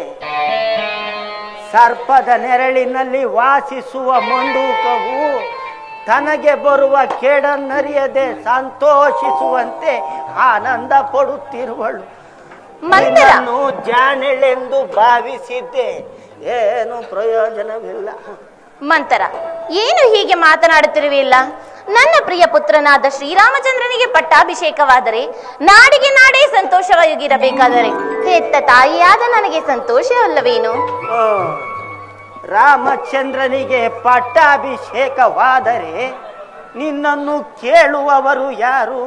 ಸರ್ಪದ ನೆರಳಿನಲ್ಲಿ ವಾಸಿಸುವ ಮಂಡೂಕವು ತನಗೆ ಬರುವ ಕೇಡನ್ನರಿಯದೆ ಸಂತೋಷಿಸುವಂತೆ ಆನಂದ ಪಡುತ್ತಿರುವಳು. ನಿನ್ನನ್ನು ಜಾಣೆಳೆಂದು ಭಾವಿಸಿದ್ದೆ, ಏನು ಪ್ರಯೋಜನವಿಲ್ಲ. ಮಂತರ, ಏನು ಹೀಗೆ ಮಾತನಾಡುತ್ತಿರುವಿಲ್ಲ? ನನ್ನ ಪ್ರಿಯ ಪುತ್ರನಾದ ಶ್ರೀರಾಮಚಂದ್ರನಿಗೆ ಪಟ್ಟಾಭಿಷೇಕವಾದರೆ ನಾಡಿಗೆ ನಾಡೇ ಸಂತೋಷವಾಗಿರಬೇಕಾದರೆ ಹೆತ್ತ ತಾಯಿಯಾದ ನನಗೆ ಸಂತೋಷವಲ್ಲವೇನು? ರಾಮಚಂದ್ರನಿಗೆ ಪಟ್ಟಾಭಿಷೇಕವಾದರೆ ನಿನ್ನನ್ನು ಕೇಳುವವರು ಯಾರು?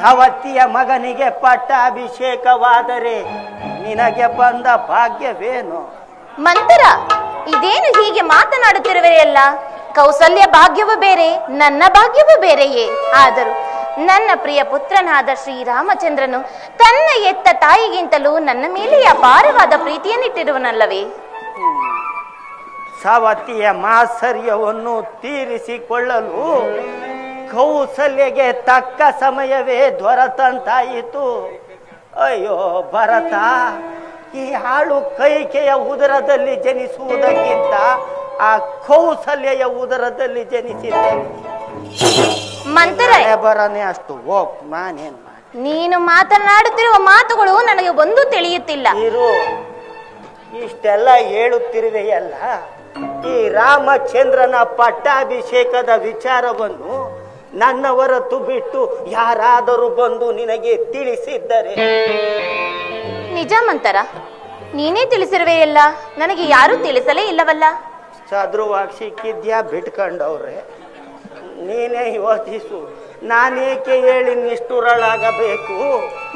ಸವತಿಯ ಮಗನಿಗೆ ಪಟ್ಟಾಭಿಷೇಕವಾದರೆ ನಿನಗೆ ಬಂದ ಭಾಗ್ಯವೇನು? ಮಂತರ, ಇದೇನು ಹೀಗೆ ಮಾತನಾಡುತ್ತಿರುವೆಯಲ್ಲ? ಕೌಸಲ್ಯ ಭಾಗ್ಯವು ಬೇರೆ, ನನ್ನ ಭಾಗ್ಯವು ಬೇರೆಯೇ. ಆದರೂ ನನ್ನ ಪ್ರಿಯ ಪುತ್ರನಾದ ಶ್ರೀರಾಮಚಂದ್ರನು ತನ್ನ ಎತ್ತ ತಾಯಿಗಿಂತಲೂ ನನ್ನ ಮೇಲೆ ಅಪಾರವಾದ ಪ್ರೀತಿಯನ್ನಿಟ್ಟಿರುವನಲ್ಲವೇ? ಸವತಿಯ ಮಾತ್ಸರ್ಯವನ್ನು ತೀರಿಸಿಕೊಳ್ಳಲು ಕೌಸಲ್ಯಗೆ ತಕ್ಕ ಸಮಯವೇ ದೊರೆತಂತಾಯಿತು. ಅಯ್ಯೋ ಭರತ, ಈ ಹಾಳು ಕೈಕೆಯ ಉದರದಲ್ಲಿ ಜನಿಸುವುದಕ್ಕಿಂತ ಆ ಕೌಸಲ್ಯ ಉದರದಲ್ಲಿ ಜನಿಸಿದ್ದೆ. ಮಂತರ ಬರನೆ ಅಷ್ಟು ಹೋಗ್, ನಾನೇನು ಮಾಡಿ? ನೀನು ಮಾತನಾಡುತ್ತಿರುವ ಮಾತುಗಳು ನನಗೆ ಒಂದು ತಿಳಿಯುತ್ತಿಲ್ಲ. ಇರು, ಇಷ್ಟೆಲ್ಲ ಹೇಳುತ್ತಿರುವೆಯಲ್ಲ, ಈ ರಾಮಚಂದ್ರನ ಪಟ್ಟಾಭಿಷೇಕದ ವಿಚಾರವನ್ನು ನನ್ನ ಹೊರತು ಬಿಟ್ಟು ಯಾರಾದರೂ ಬಂದು ನಿನಗೆ ತಿಳಿಸಿದ್ದರೆ? ನಿಜ ಮಂತರ, ನೀನೇ ತಿಳಿಸಿರುವೆಯಲ್ಲ, ನನಗೆ ಯಾರೂ ತಿಳಿಸಲೇ ಇಲ್ಲವಲ್ಲ. ಚದುರುವಾಗಿ ಸಿಕ್ಕಿದ್ಯಾ ಬಿಟ್ಕೊಂಡವ್ರೆ? ನೀನೇ ಯೋಚಿಸು, ನಾನೇಕೆ ಹೇಳಿ ನಿಷ್ಠುರಳಾಗಬೇಕು?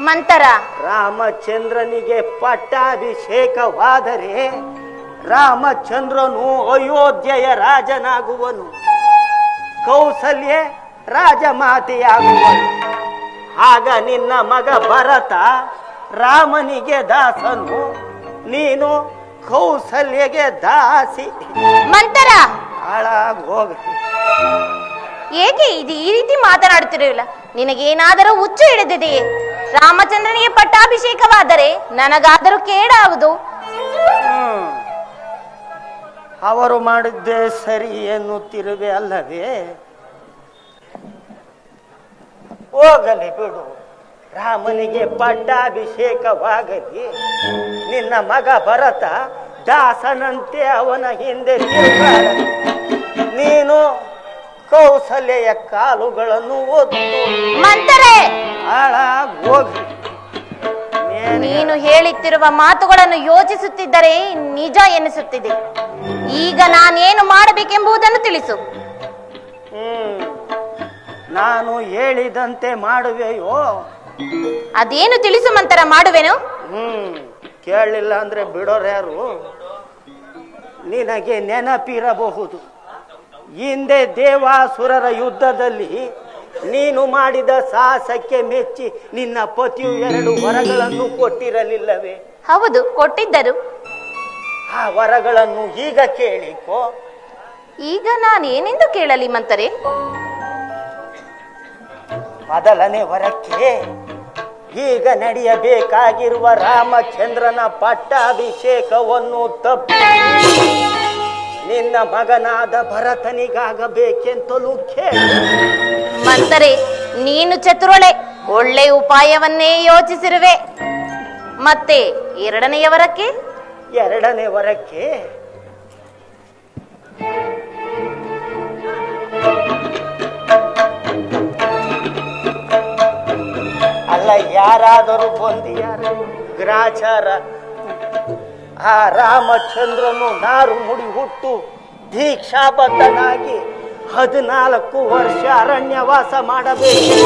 ಮಂತರ, ರಾಮಚಂದ್ರನಿಗೆ ಪಟ್ಟಾಭಿಷೇಕವಾದರೆ ರಾಮಚಂದ್ರನು ಅಯೋಧ್ಯೆಯ ರಾಜನಾಗುವನು, ಕೌಸಲ್ಯ ರಾಜಮಾತೆಯಾಗುವನು. ಆಗ ನಿನ್ನ ಮಗ ಭರತ ರಾಮನಿಗೆ ದಾಸನು, ನೀನು ಕೌಸಲ್ಯಗೆ ದಾಸಿ. ಮಂತರ ಹಾಳಾಗೋಗ. ಏಕೆ ಇದು ಈ ರೀತಿ ಮಾತನಾಡುತ್ತಿರಲಿಲ್ಲ? ನಿನಗೇನಾದರೂ ಹುಚ್ಚು ಹಿಡಿದಿದೆಯೇ? ರಾಮಚಂದ್ರನಿಗೆ ಪಟ್ಟಾಭಿಷೇಕವಾದರೆ ನನಗಾದರೂ ಕೇಡಾವುದು. ಅವರು ಮಾಡಿದ್ದೇ ಸರಿ ಎನ್ನುತ್ತಿರುವೆ ಅಲ್ಲವೇ? ಹೋಗಲಿ ಬಿಡು, ರಾಮನಿಗೆ ಪಟ್ಟಾಭಿಷೇಕವಾಗಲಿ. ನಿನ್ನ ಮಗ ಭರತ ದಾಸನಂತೆ ಅವನ ಹಿಂದೆ ತಿರುಗಾಡಲಿ. ನೀನು ಕೌಸಲ್ಯ ಕಾಲುಗಳನ್ನು ಒತ್ತು. ಮಂತರೆ, ಹಾಳಾಗೋಗಿ. ನೀನು ಹೇಳುತ್ತಿರುವ ಮಾತುಗಳನ್ನು ಯೋಚಿಸುತ್ತಿದ್ದರೆ ನಿಜ ಎನಿಸುತ್ತಿದೆ. ಈಗ ನಾನೇನು ಮಾಡಬೇಕೆಂಬುದನ್ನು ತಿಳಿಸು. ನಾನು ಹೇಳಿದಂತೆ ಮಾಡುವೆಯೋ? ಅದೇನು ತಿಳಿಸು ಮಂತರ, ಮಾಡುವೆನು. ಕೇಳಲಿಲ್ಲ ಅಂದ್ರೆ ಬಿಡೋರ್ಯಾರು? ನಿನಗೆ ನೆನಪಿರಬಹುದು, ಹಿಂದೆ ದೇವಾಸುರರ ಯುದ್ಧದಲ್ಲಿ ನೀನು ಮಾಡಿದ ಸಾಹಸಕ್ಕೆ ಮೆಚ್ಚಿ ನಿನ್ನ ಪತಿಯು 2 ವರಗಳನ್ನು ಕೊಟ್ಟಿರಲಿಲ್ಲವೇ? ಹೌದು, ಕೊಟ್ಟಿದ್ದರು. ಆ ವರಗಳನ್ನು ಈಗ ಕೇಳಿಕೋ. ಈಗ ನಾನೇನೆಂದು ಕೇಳಲಿ ಮಂತರೆ? ಮೊದಲನೇ ವರಕ್ಕೆ ಈಗ ನಡೆಯಬೇಕಾಗಿರುವ ರಾಮಚಂದ್ರನ ಪಟ್ಟಾಭಿಷೇಕವನ್ನು ತಪ್ಪಿಸಿ ನಿನ್ನ ಮಗನಾದ ಭರತನಿಗಾಗಬೇಕೆಂತಲೂ ಕೇಳಿ. ಮಂತರೆ, ನೀನು ಚತುರೊಳೆ, ಒಳ್ಳೆ ಉಪಾಯವನ್ನೇ ಯೋಚಿಸಿರುವೆ. ಮತ್ತೆ ಎರಡನೆಯ ವರಕ್ಕೆ? ಎರಡನೇ ವರಕ್ಕೆ ಅಲ್ಲ, ಯಾರಾದರೂ ಬಂದಿಯಾರ ಗ್ರಾಚಾರ? ಆ ರಾಮಚಂದ್ರನು ನಾರು ಮುಡಿ ಹುಟ್ಟು ದೀಕ್ಷಾಬದ್ಧನಾಗಿ 14 ವರ್ಷ ಅರಣ್ಯವಾಸ ಮಾಡಬೇಕು.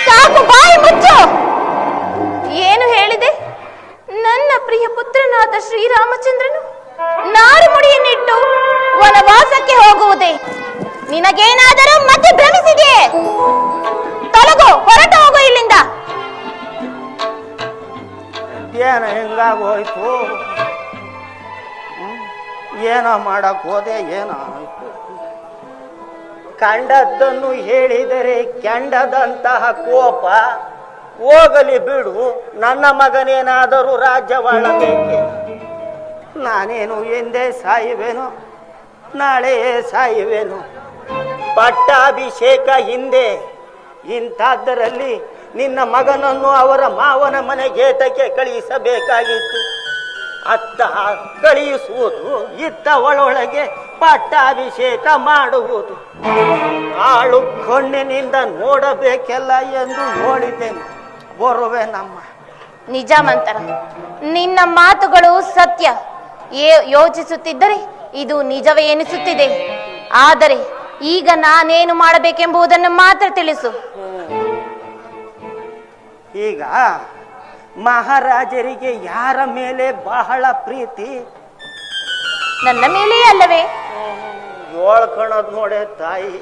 ಸಾಕು, ಬಾಯಿ ಮುಚ್ಚು. ಏನು ಹೇಳಿದೆ? ನನ್ನ ಪ್ರಿಯ ಪುತ್ರನಾದ ಶ್ರೀರಾಮಚಂದ್ರನು ನಾರು ಮುಡಿಯನ್ನಿಟ್ಟು ವನವಾಸಕ್ಕೆ ಹೋಗುವುದೇ? ನಿನಗೇನಾದರೂ ಮತ್ತೆ ಭ್ರಮಿಸಿದೆಯೇ? ತೊಲಗು, ಹೊರಟು ಹೋಗು ಇಲ್ಲಿಂದ. ಏನ ಹೆಂಗಾಗೋಯ್ತು? ಏನೋ ಮಾಡಕ್ ಹೋದೆ, ಏನೋ ಕಂಡದ್ದನ್ನು ಹೇಳಿದರೆ ಕೆಂಡದಂತಹ ಕೋಪ. ಹೋಗಲಿ ಬಿಡು, ನನ್ನ ಮಗನೇನಾದರೂ ರಾಜ್ಯವಾಳಬೇಕೆ? ನಾನೇನು ಎಂದೇ ಸಾಯುವೆನು, ನಾಳೆ ಸಾಯುವೆನು. ಪಟ್ಟಾಭಿಷೇಕ ಹಿಂದೆ ಇಂಥದ್ದರಲ್ಲಿ ನಿನ್ನ ಮಗನನ್ನು ಅವರ ಮಾವನ ಮನೆಗೇತಕ್ಕೆ ಕಳುಹಿಸಬೇಕಾಗಿತ್ತು. ಅತ್ತ ಕಳುಹಿಸುವುದು, ಇತ್ತ ಒಳೊಳಗೆ ಪಟ್ಟಾಭಿಷೇಕ ಮಾಡುವುದು. ಆಳು ಕಣ್ಣಿನಿಂದ ನೋಡಬೇಕೆಲ್ಲ ಎಂದು ನೋಡಿದ್ದೇನೆ. ಬರುವೆ ನಮ್ಮ. ನಿಜ ಮಂತರ, ನಿನ್ನ ಮಾತುಗಳು ಸತ್ಯ. ಯೋಚಿಸುತ್ತಿದ್ದರೆ ಇದು ನಿಜವೇ ಎನಿಸುತ್ತಿದೆ. ಆದರೆ ಈಗ ನಾನೇನು ಮಾಡಬೇಕೆಂಬುದನ್ನು ಮಾತ್ರ ತಿಳಿಸು. ಈಗ ಮಹಾರಾಜರಿಗೆ ಯಾರ ಮೇಲೆ ಬಹಳ ಪ್ರೀತಿ? ನನ್ನ ಮೇಲೆಯೇ ಅಲ್ಲವೇ? ಹೇಳ್ಕೊಳದ್ ನೋಡೆ ತಾಯಿ.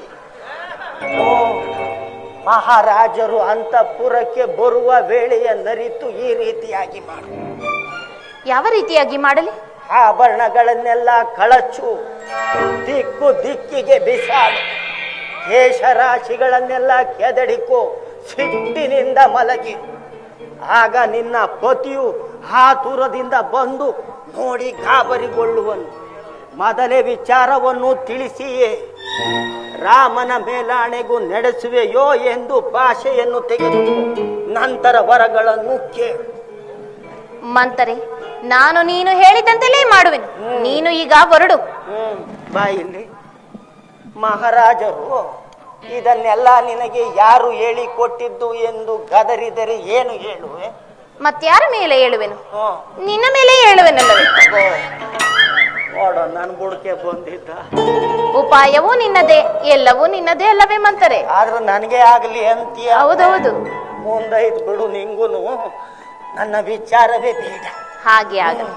ಮಹಾರಾಜರು ಅಂತಃಪುರಕ್ಕೆ ಬರುವ ವೇಳೆಯ ನರಿತು ಈ ರೀತಿಯಾಗಿ ಮಾಡು. ಯಾವ ರೀತಿಯಾಗಿ ಮಾಡಲಿ? ಆಭರಣಗಳನ್ನೆಲ್ಲ ಕಳಚು, ದಿಕ್ಕು ದಿಕ್ಕಿಗೆ ಬಿಸಾಡು, ಕೇಶರಾಶಿಗಳನ್ನೆಲ್ಲ ಕೆದಡಿಕೋ, ಸಿಟ್ಟಿನಿಂದ ಮಲಗಿ. ಆಗ ನಿನ್ನ ಪತಿಯು ಆತುರದಿಂದ ಬಂದು ನೋಡಿ ಗಾಬರಿಗೊಳ್ಳುವನು. ಮೊದಲೇ ವಿಚಾರವನ್ನು ತಿಳಿಸಿಯೇ ರಾಮನ ಮೇಲಾಣೆಗೂ ನಡೆಸುವೆಯೋ ಎಂದು ಭಾಷೆಯನ್ನು ತೆಗೆದು ನಂತರ ವರಗಳನ್ನು ಕೇಳು. ಮಂತರೆ, ನಾನು ನೀನು ಹೇಳಿದಂತೆಲೇ ಮಾಡುವೆನು. ನೀನು ಈಗ ಹೊರಡು. ಬಾಯಿಲ್ಲಿ. ಮಹಾರಾಜರು ಇದನ್ನೆಲ್ಲ ನಿನಗೆ ಯಾರು ಹೇಳಿಕೊಟ್ಟಿದ್ದು ಎಂದು ಗದರಿದರೆ ಏನು ಹೇಳುವೆ? ಮತ್ಯಾರ ಮೇಲೆ ಹೇಳುವೆನು? ನಿನ್ನ ಮೇಲೆ ಹೇಳುವೆನಲ್ಲವೇ? ನೋಡೋ, ನನ್ ಬುಡಕೆ ಬಂದಿದ್ದ. ಉಪಾಯವೂ ನಿನ್ನದೇ, ಎಲ್ಲವೂ ನಿನ್ನದೇ ಅಲ್ಲವೇ ಮಂತರೆ? ಆದ್ರೂ ನನಗೆ ಆಗಲಿ ಅಂತೀಯ. ಹೌದೌದು. ಮುಂದೈತ್ ಬಿಡು, ನಿಂಗುನು ನನ್ನ ವಿಚಾರವೇ ಬೇಡ. ಹಾಗೆ ಆಗಲಿ,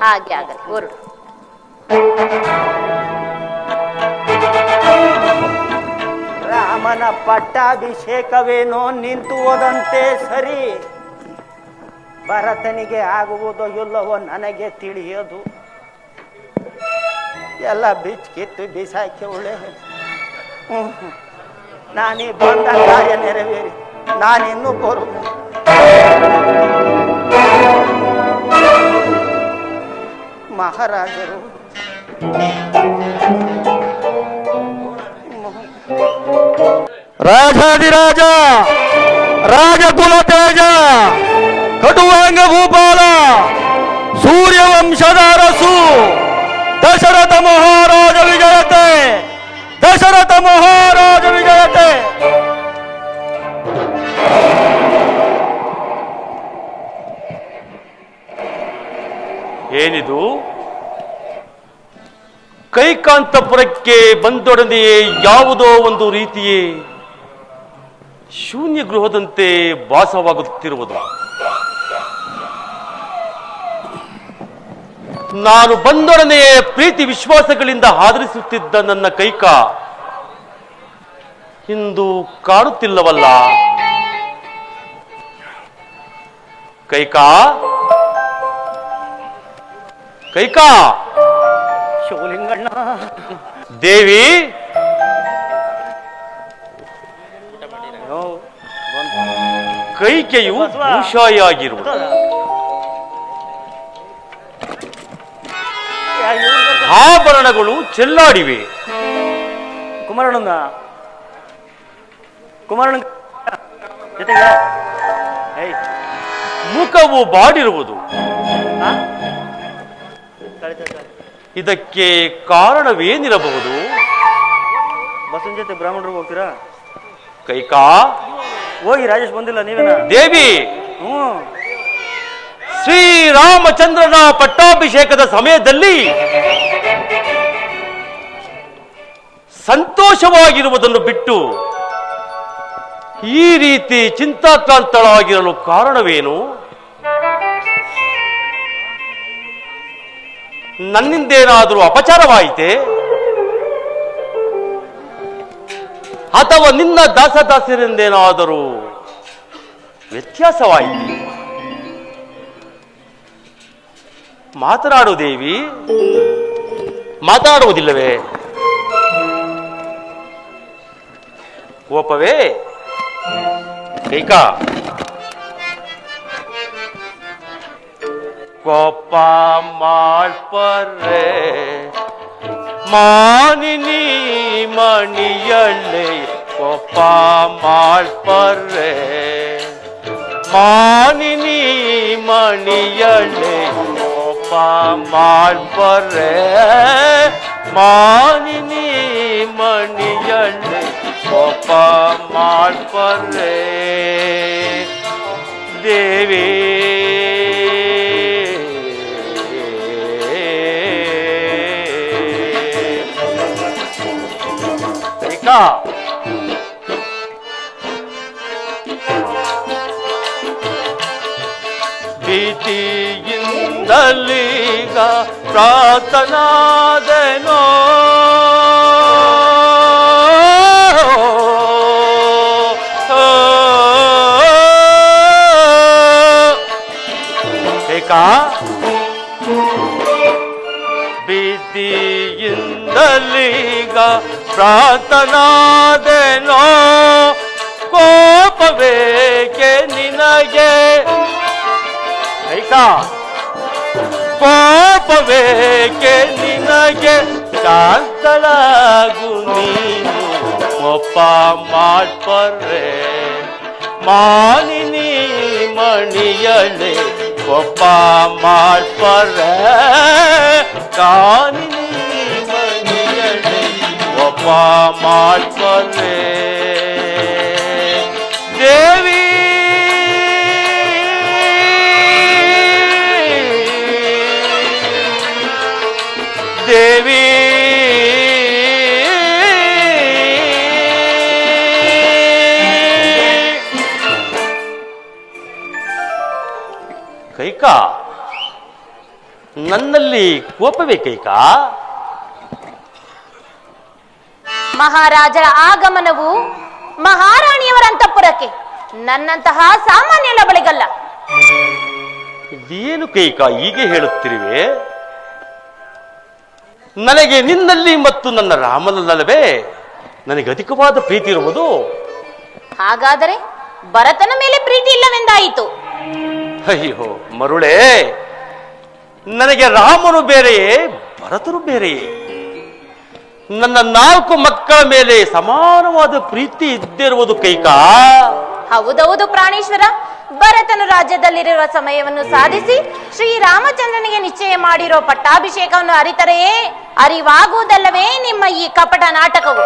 ಹಾಗೆ ಆಗಲಿ, ಹೊರಡು. ರಾಮನ ರಾಮನ ಪಟ್ಟಾಭಿಷೇಕವೇನೋ ನಿಂತು ಹೋದಂತೆ ಸರಿ, ಭರತನಿಗೆ ಆಗುವುದೋ ಇಲ್ಲವೋ ನನಗೆ ತಿಳಿಯೋದು. ಎಲ್ಲ ಬಿಚ್ಕಿತ್ತು ಬಿಸಾಕಿ ಉಳೆ. ನಾನೀ ಬಂದ ಕಾರ್ಯ ನೆರವೇರಿ ನಾನಿನ್ನೂ ಬರುವುದು. ಮಹಾರಾಜರು ರಾಜಾಧಿರಾಜ ರಾಜಕುಲ ತೇಜ ಕಟುವಾಂಗ ಭೂಪಾಲ ಸೂರ್ಯವಂಶದ ಅರಸು ದಶರಥ ಮಹಾರಾಜ ವಿಜಯತೆ, ದಶರಥ ಮಹಾರಾಜ ವಿಜಯತೆ. ಏನಿದು? ಕೈಕಾಂತಪುರಕ್ಕೆ ಬಂದೊಡನೆಯೇ ಯಾವುದೋ ಒಂದು ರೀತಿಯೇ ಶೂನ್ಯ ಗೃಹದಂತೆ ಭಾಸವಾಗುತ್ತಿರುವುದು. ನಾನು ಬಂದೊಡನೆಯೇ ಪ್ರೀತಿ ವಿಶ್ವಾಸಗಳಿಂದ ಆದರಿಸುತ್ತಿದ್ದ ನನ್ನ ಕೈಕ ಇಂದು ಕಾಣುತ್ತಿಲ್ಲವಲ್ಲ. ಕೈಕಾ ಕೈಕಾ ಶಿವಲಿಂಗಣ್ಣ, ದೇವಿ, ಕೈಕೆಯು ಭೂಷಾಯಾಗಿರುವುದು, ಆಭರಣಗಳು ಚೆಲ್ಲಾಡಿವೆ. ಕುಮಾರಣ್ಣ ಕುಮಾರಣ್ಣ ಜೊತೆಗೆ ಮುಖವು ಬಾಡಿರುವುದು. ಇದಕ್ಕೆ ಕಾರಣವೇನಿರಬಹುದು? ಬಸವನ ಜೊತೆ ಬ್ರಾಹ್ಮಣರು ಹೋಗ್ತೀರಾ? ಕೈಕಾ, ಹೋಗಿ. ರಾಜೇಶ್ ಬಂದಿಲ್ಲ, ನೀವೇನ? ದೇವಿ, ಶ್ರೀರಾಮಚಂದ್ರನ ಪಟ್ಟಾಭಿಷೇಕದ ಸಮಯದಲ್ಲಿ ಸಂತೋಷವಾಗಿರುವುದನ್ನು ಬಿಟ್ಟು ಈ ರೀತಿ ಚಿಂತಾಕ್ರಾಂತಳಾಗಿರಲು ಕಾರಣವೇನು? ನನ್ನಿಂದೇನಾದರೂ ಅಪಚಾರವಾಯಿತೆ? ಅಥವಾ ನಿನ್ನ ದಾಸದಾಸರಿಂದೇನಾದರೂ ವ್ಯತ್ಯಾಸವಾಯಿತೆ? ಮಾತನಾಡು ದೇವಿ, ಮಾತನಾಡುವುದಿಲ್ಲವೇ? ಕೋಪವೇ? ಕೈಕಾ, ಕೋಪ ಮಾಡ್ಪರ್ರೆ ಮಾನಿನಿ ಮಣಿಯಳ್ಳೆ, ಕೋಪ ಮಾಡ್ಪರ್ರೆ ಮಾನಿನಿ ಮಣಿಯಳ್ಳೆ, ಕೋಪ ಮಾಡ್ಪರ್ರೆ ಮಾನಿನಿ ಮಣಿಯಳ್ಳೆ, ಕೋಪ ಮಾಡ್ಪರ್ರೆ ದೇವಿ. ಭೀತಿಯಿಂದಲೀಗ ಪ್ರಾರ್ಥನಾದೆನೋ, ಭೀತಿಯಿಂದಲೀಗ ಪ್ರಾರ್ಥನಾದೆನೋ, ಕೋಪವೇಕೆ ನಿನಗೆ? ಕೋಪವೇಕೆ ನಿನಗೆ? ಶಾಂತಳಾಗು ನೀನು, ಕೋಪ ಮಾಡ್ಪರ್ರೆ ಮಾನಿನಿ ಮಣಿಯಳೆ, ಕೋಪ ಮಾಡ್ಪರ್ರೆ ಕಾನಿನಿ ಮಣಿಯಳೆ, ಕೋಪ ಮಾಡ್ಪರ್ರೆ ದೇವಿ. ದೇವಿ, ಕೈಕಾ, ನನ್ನಲ್ಲಿ ಕೋಪವೇ ಕೈಕಾ? ಮಹಾರಾಜರ ಆಗಮನವು ಮಹಾರಾಣಿಯವರ ಅಂತಃಪುರಕ್ಕೆ. ನನ್ನಂತಹ ಸಾಮಾನ್ಯಳ ಬಳಿಗಲ್ಲ. ಏನು ಕೈಕ ಹೀಗೆ ಹೇಳುತ್ತಿರುವೆ? ನನಗೆ ನಿನ್ನಲ್ಲಿ ಮತ್ತು ನನ್ನ ರಾಮನಲ್ಲವೇ ನನಗೆ ಅಧಿಕವಾದ ಪ್ರೀತಿ ಇರುವುದು. ಹಾಗಾದರೆ ಭರತನ ಮೇಲೆ ಪ್ರೀತಿ ಇಲ್ಲವೆಂದಾಯಿತು. ಅಯ್ಯೋ ಮರುಳೇ, ನನಗೆ ರಾಮನು ಬೇರೆಯೇ ಭರತನು ಬೇರೆಯೇ. ನನ್ನ 4 ಮಕ್ಕಳ ಮೇಲೆ ಸಮಾನವಾದ ಪ್ರೀತಿ ಇದ್ದಿರುವುದು ಕೈಕ. ಹೌದೌದು ಪ್ರಾಣೇಶ್ವರ, ಭರತನು ರಾಜ್ಯದಲ್ಲಿರುವ ಸಮಯವನ್ನು ಸಾಧಿಸಿ ಶ್ರೀರಾಮಚಂದ್ರನಿಗೆ ನಿಶ್ಚಯ ಮಾಡಿರೋ ಪಟ್ಟಾಭಿಷೇಕವನ್ನು ಅರಿತರೆಯೇ ಅರಿವಾಗುವುದಲ್ಲವೇ ನಿಮ್ಮ ಈ ಕಪಟ ನಾಟಕವು.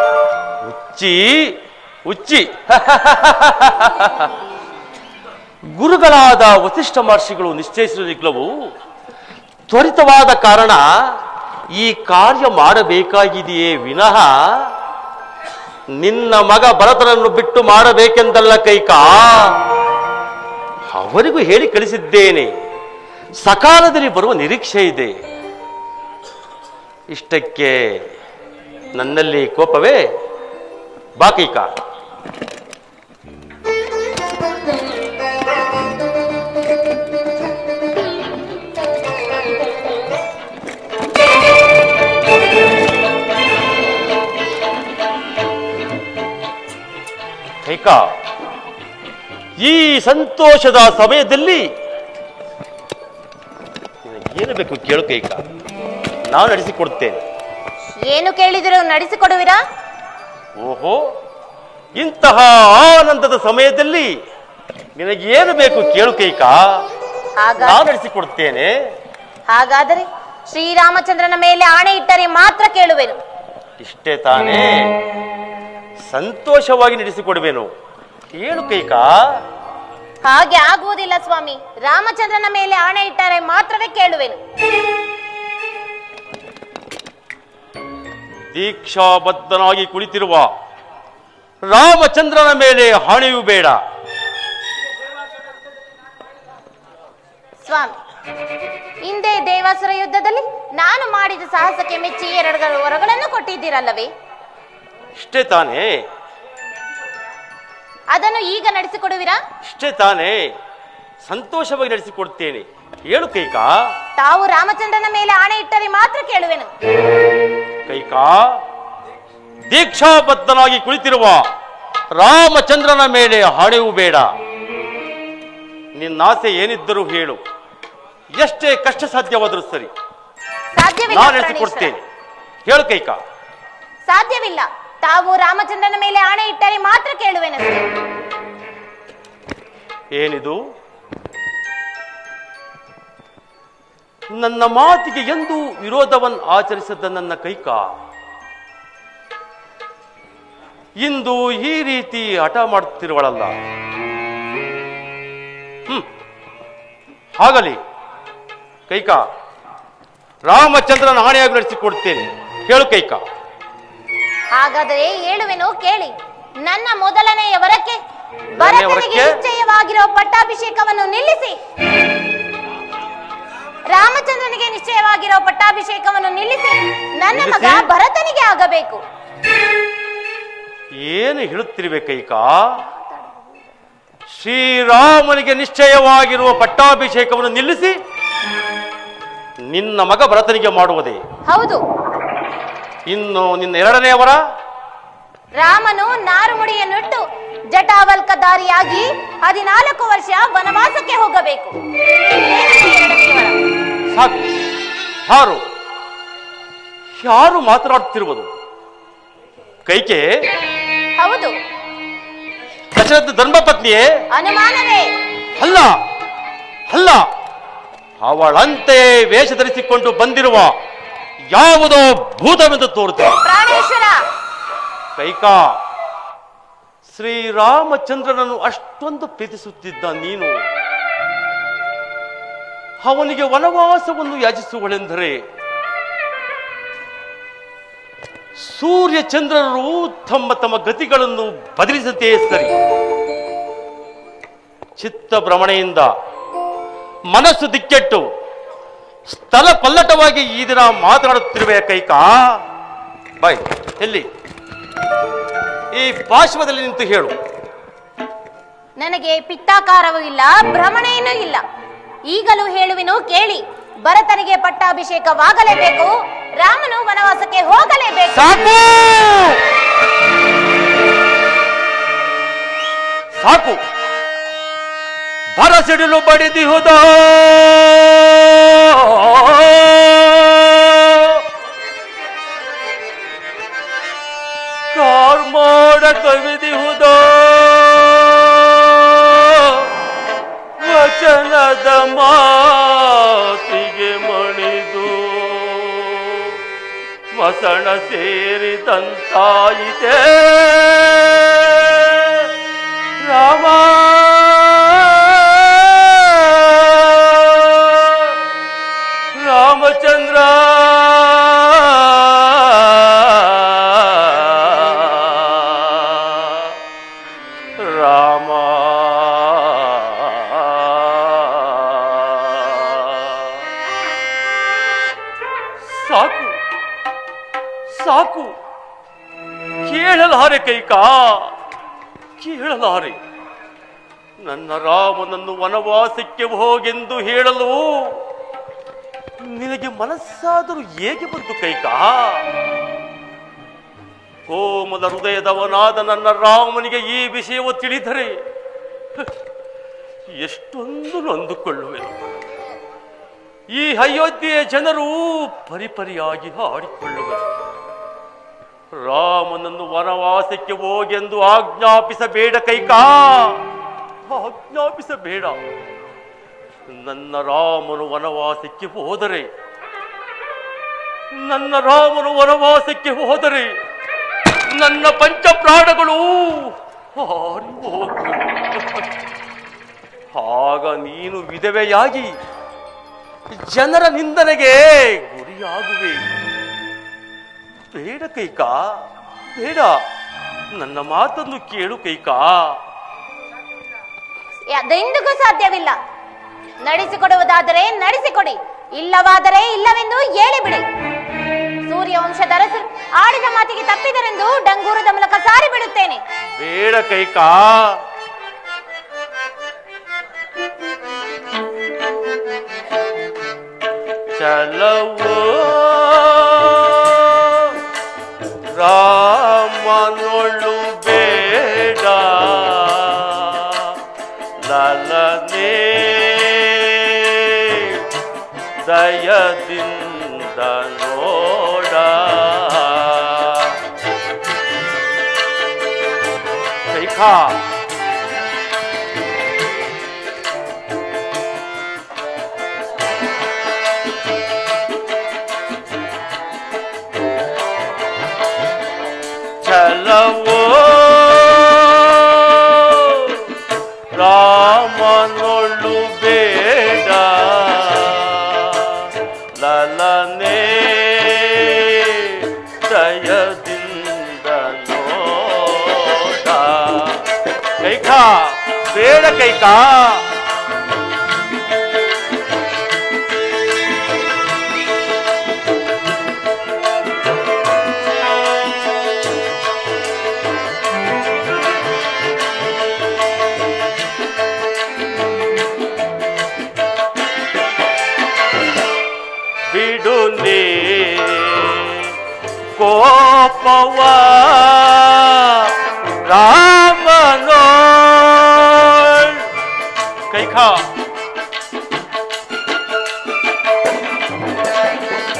ಹುಚ್ಚಿ ಗುರುಗಳಾದ ವಸಿಷ್ಠ ಮಹರ್ಷಿಗಳು ನಿಶ್ಚಯಿಸಲಿಲ್ಲವು ತ್ವರಿತವಾದ ಕಾರಣ ಈ ಕಾರ್ಯ ಮಾಡಬೇಕಾಗಿದೆಯೇ ವಿನಃ ನಿನ್ನ ಮಗ ಭರತನನ್ನು ಬಿಟ್ಟು ಮಾಡಬೇಕೆಂದಲ್ಲ ಕೈಕ. ಅವರಿಗೂ ಹೇಳಿ ಕಳಿಸಿದ್ದೇನೆ, ಸಕಾಲದಲ್ಲಿ ಬರುವ ನಿರೀಕ್ಷೆ ಇದೆ. ಇಷ್ಟಕ್ಕೆ ನನ್ನಲ್ಲಿ ಕೋಪವೇ? ಬಾ ಕೈಕ. ಕೈಕ, ಈ ಸಂತೋಷದ ಸಮಯದಲ್ಲಿ ಏನು ಬೇಕು ಕೇಳು ಕೈಕ, ನಾನು ನಡೆಸಿಕೊಡ್ತೇನೆ. ಏನು ಕೇಳಿದರೂ ನಡೆಸಿಕೊಡುವಿರಾ? ಓಹೋ, ಇಂತಹ ಆನಂದದ ಸಮಯದಲ್ಲಿ ನಿನಗೆ ಏನು ಬೇಕು ಕೇಳು ಕೈಕ, ನಾನು ನಡೆಸಿಕೊಡ್ತೇನೆ. ಹಾಗಾದರೆ ಶ್ರೀರಾಮಚಂದ್ರನ ಮೇಲೆ ಆಣೆ ಇಟ್ಟರೆ ಮಾತ್ರ ಕೇಳುವೆನು. ಇಷ್ಟೇ ತಾನೇ? ಸಂತೋಷವಾಗಿ ನಡೆಸಿಕೊಡುವೆನು, ಹೇಳು ಕೈಕ. ಹಾಗೆ ಆಗುವುದಿಲ್ಲ ಸ್ವಾಮಿ, ರಾಮಚಂದ್ರನ ಮೇಲೆ ಆಣೆ ಇಟ್ಟರೆ ಮಾತ್ರವೇ ಕೇಳುವೆನು. ದೀಕ್ಷಾಬದ್ಧನಾಗಿ ಕುಳಿತಿರುವ ರಾಮಚಂದ್ರನ ಮೇಲೆ ಆಣೆಯೂ ಬೇಡ. ಸ್ವಾಮಿ, ಹಿಂದೆ ದೇವಾಸುರ ಯುದ್ಧದಲ್ಲಿ ನಾನು ಮಾಡಿದ ಸಾಹಸಕ್ಕೆ ಮೆಚ್ಚಿ 2 ವರಗಳನ್ನು ಕೊಟ್ಟಿದ್ದೀರಲ್ಲವೇ? ಇಷ್ಟೇ ತಾನೇ? ಅದನ್ನು ಈಗ ನಡೆಸಿಕೊಡುವಿರಾ? ಇಷ್ಟೇ ತಾನೇ? ಸಂತೋಷವಾಗಿ ನಡೆಸಿಕೊಡ್ತೇನೆ, ಹೇಳು ಕೈಕ. ತಾವು ರಾಮಚಂದ್ರನ ಮೇಲೆ ಆಣೆ ಇಟ್ಟರೆ ಮಾತ್ರ ಕೇಳುವೆನು. ಕೈಕ, ದೀಕ್ಷಾಬದ್ಧನಾಗಿ ಕುಳಿತಿರುವ ರಾಮಚಂದ್ರನ ಮೇಲೆ ಆಣೆಯೂ ಬೇಡ. ನಿನ್ನಾಸೆ ಏನಿದ್ದರೂ ಹೇಳು, ಎಷ್ಟೇ ಕಷ್ಟ ಸಾಧ್ಯವಾದರೂ ಸರಿ, ಸಾಧ್ಯವಿಲ್ಲ ನಾನು ನಡೆಸಿಕೊಡ್ತೇನೆ, ಹೇಳು ಕೈಕ. ಸಾಧ್ಯವಿಲ್ಲ. ತಾವು ರಾಮಚಂದ್ರನ ಮೇಲೆ ಆಣೆ ಇಟ್ಟರೆ ಮಾತ್ರ ಕೇಳುವೆನಷ್ಟೇ. ಏನಿದು? ನನ್ನ ಮಾತಿಗೆ ಎಂದು ವಿರೋಧವನ್ನು ಆಚರಿಸಿದ ನನ್ನ ಕೈಕ ಇಂದು ಈ ರೀತಿ ಹಠ ಮಾಡುತ್ತಿರುವಳಲ್ಲ. ಹಾಗಲಿ ಕೈಕ, ರಾಮಚಂದ್ರನ ಆಣೆಯಾಗಿ ನಡೆಸಿಕೊಡ್ತೇನೆ, ಹೇಳು ಕೈಕ. ಹಾಗಾದರೆ ಹೇಳುವೆನು ಕೇಳಿ. ನನ್ನ ಮೊದಲನೆಯ ವರಕ್ಕೆ ಭರತನಿಗೆ ನಿಶ್ಚಯವಾಗಿರೋ ಪಟ್ಟಾಭಿಷೇಕವನ್ನು ನಿಲ್ಲಿಸಿ, ರಾಮಚಂದ್ರನಿಗೆ ನಿಶ್ಚಯವಾಗಿರೋ ಪಟ್ಟಾಭಿಷೇಕವನ್ನು ನಿಲ್ಲಿಸಿ ನನ್ನ ಮಗ ಭರತನಿಗೆ ಆಗಬೇಕು. ಏನು ಹೇಳುತ್ತಿರುವೆ ಕೈಕ? ಶ್ರೀರಾಮನಿಗೆ ನಿಶ್ಚಯವಾಗಿರುವ ಪಟ್ಟಾಭಿಷೇಕವನ್ನು ನಿಲ್ಲಿಸಿ ನಿನ್ನ ಮಗ ಭರತನಿಗೆ ಮಾಡುವುದೇ? ಹೌದು. ಇನ್ನು ನಿನ್ನ 2ನೇ ವರ? ರಾಮನು ನಾರುಮುಡಿಯನ್ನುಟ್ಟು ಜಟಾವಲ್ಕಧಾರಿಯಾಗಿ 14 ವರ್ಷ ವನವಾಸಕ್ಕೆ ಹೋಗಬೇಕು. ಸಾಕು. ಯಾರು ಮಾತನಾಡುತ್ತಿರುವುದು? ಕೈಕೆ? ಹೌದು. ದಶರಥ ಧರ್ಮಪತ್ನಿಯೇ? ಅನುಮಾನವೇ? ಅಲ್ಲ ಅಲ್ಲ, ಅವಳಂತೆ ವೇಷ ಧರಿಸಿಕೊಂಡು ಬಂದಿರುವ ಯಾವುದೋ ಭೂತವೆಂದು ತೋರುತ್ತದೆ. ಪ್ರಾಣೇಶ್ವರ, ಕೈಕ, ಶ್ರೀರಾಮಚಂದ್ರನನ್ನು ಅಷ್ಟೊಂದು ಪ್ರೀತಿಸುತ್ತಿದ್ದ ನೀನು ಅವನಿಗೆ ವನವಾಸವನ್ನು ಯಾಚಿಸುವಳೆಂದರೆ ಸೂರ್ಯ ಚಂದ್ರರು ತಮ್ಮ ತಮ್ಮ ಗತಿಗಳನ್ನು ಬದಲಿಸಂತೆಯೇ ಸರಿ. ಚಿತ್ತ ಭ್ರಮಣೆಯಿಂದ ಮನಸ್ಸು ದಿಕ್ಕೆಟ್ಟು ಸ್ಥಳ ಪಲ್ಲಟವಾಗಿ ಈ ದಿನ ಮಾತನಾಡುತ್ತಿರುವೆ ಕೈಕ. ಬಾಯ್ ಎಲ್ಲಿ? ಈ ಪಾರ್ಶ್ವದಲ್ಲಿ ನಿಂತು ಹೇಳು. ನನಗೆ ಪಿತ್ತಾಕಾರವೂ ಇಲ್ಲ, ಭ್ರಮಣೆಯೂ ಇಲ್ಲ. ಈಗಲೂ ಹೇಳುವೆನು ಕೇಳಿ. ಭರತನಿಗೆ ಪಟ್ಟಾಭಿಷೇಕವಾಗಲೇಬೇಕು, ರಾಮನು ವನವಾಸಕ್ಕೆ ಹೋಗಲೇಬೇಕು. ಸಾಕು ಸಾಕು, ಭರಸಿಡಿಲು ಬಡಿದಿಹುದ ಕಾರ್ಮೋಡ ಕವಿದಿಹುದ ವಚನದ ಮಾತಿಗೆ ಮಣಿದು ಮಸಣ ಸೇರಿದಂತಾಯಿತೆ ರಾಮ. ರಾಮಚಂದ್ರ ರಾಮ. ಸಾಕು ಸಾಕು, ಕೇಳಲಾರೆ ಕೈಕಾ, ಕೇಳಲಾರೆ. ನನ್ನ ರಾಮನನ್ನು ವನವಾಸಕ್ಕೆ ಹೋಗೆಂದು ಹೇಳಲು ನಿನಗೆ ಮನಸ್ಸಾದರೂ ಹೇಗೆ ಬಂತು ಕೈಕಾ? ಕೋಮಲ ಹೃದಯದವನಾದ ನನ್ನ ರಾಮನಿಗೆ ಈ ವಿಷಯವು ತಿಳಿದರೆ ಎಷ್ಟೊಂದು ನೊಂದುಕೊಳ್ಳುವೆನು. ಈ ಅಯೋಧ್ಯೆಯ ಜನರು ಪರಿಪರಿಯಾಗಿ ಹಾಡಿಕೊಳ್ಳುವರು. ರಾಮನನ್ನು ವನವಾಸಕ್ಕೆ ಹೋಗೆಂದು ಆಜ್ಞಾಪಿಸಬೇಡ ಕೈಕಾ, ಆಜ್ಞಾಪಿಸಬೇಡ. ನನ್ನ ರಾಮನು ವನವಾಸಕ್ಕೆ ಹೋದರೆ, ನನ್ನ ರಾಮನು ವನವಾಸಕ್ಕೆ ಹೋದರೆ ನನ್ನ ಪಂಚಪ್ರಾಣಗಳು ಹಾರಿ ಹೋಗುತ್ತವೆ. ಆಗ ನೀನು ವಿಧವೆಯಾಗಿ ಜನರ ನಿಂದನೆಗೆ ಗುರಿಯಾಗುವೆ. ಬೇಡ ಕೈಕಾ, ಬೇಡ. ನನ್ನ ಮಾತನ್ನು ಕೇಳು ಕೈಕಾ. ಅದೆಂದಿಗೂ ಸಾಧ್ಯವಿಲ್ಲ. ನಡೆಸಿಕೊಡುವುದಾದರೆ ನಡೆಸಿಕೊಡಿ, ಇಲ್ಲವಾದರೆ ಇಲ್ಲವೆಂದು ಹೇಳಿಬಿಡಿ. ಸೂರ್ಯವಂಶದ ಅರಸರು ಆಡಿದ ಮಾತಿಗೆ ತಪ್ಪಿದರೆಂದು ಡಂಗೂರದ ಮೂಲಕ ಸಾರಿ ಬಿಡುತ್ತೇನೆ. ಬೇಡ ಕೈಕಾ. ಚಲವೋ ರಾಮನೊಳು ಬೇಡ ಲಲನೆ ದಯದಿಂದ ನೋಡ. ಕೈಕಾ, ಚಲವೋ ರಾಮನೊಳು ಬೇಡ ಲಲನೆ ದಯದಿಂದ ನೋಡ. ಕೈಕಾ, ಬೇಡ ಕೈಕಾ. ಬಿಡುನೆ ಕೋಪವ ರಾಮನೋ. ಕೈಕಾ,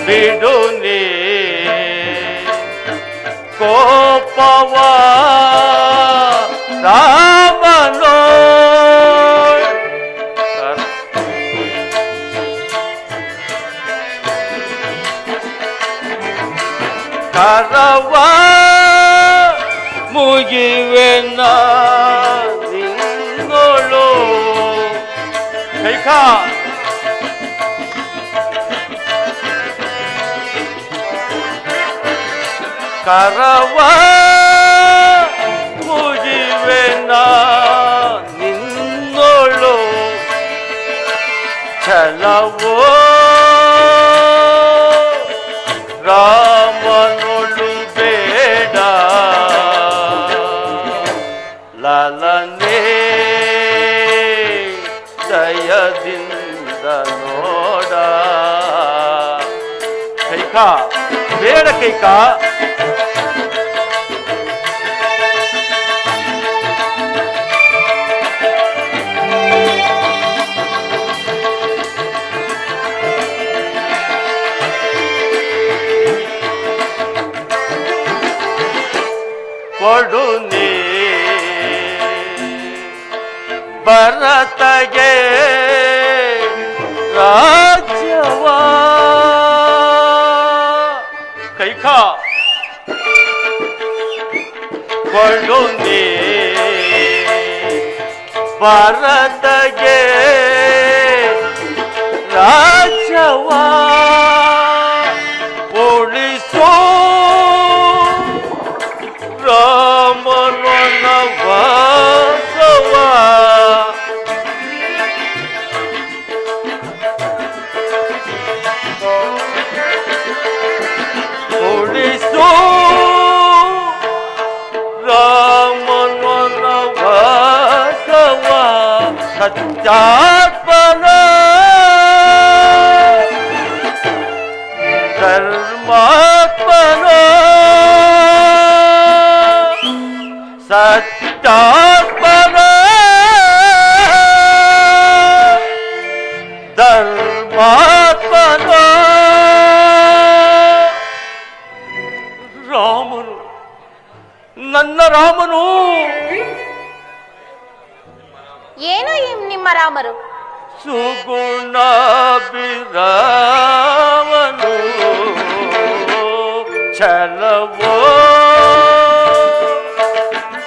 ಬಿಡುನೆ ಕೋಪವ ರಾಮನೋ. ಕರವ ಮುಗಿವೆನ ನಿನ್ನೋಳು. ಕೈಕಾ, ಕರವ ಮುಗಿವೆನ ನಿನ್ನೋಳು. ಛಲವೋ ರಾಮನೊಳು ಬೇಡ ಬೇಡ ಕೈಕ. ಕೊಡು ನೀ ಭರತಗೆ ರಾಜ್ಯವ. ಕೈಕ ಕೊಡು ನೀ ಭರತಗೆ ರಾಜ್ಯವ. ಉಳಿಸೋ ರಾಮನ ವಾಸವ. ಉಳಿಸೋ ರಾಮನ ವಾಸವ. ಸತ್ಯಾತ್ಮನ ಧರ್ಮಾತ್ಮನ ಸತ್ಯಾತ್ಮನ ಧರ್ಮಾತ್ಮನ ರಾಮನು, ನನ್ನ ರಾಮನು. ಏನು ನಿಮ್ಮ ರಾಮರು? ಸುಗುಣ ಬಿರಾವನು ಛಲವೋ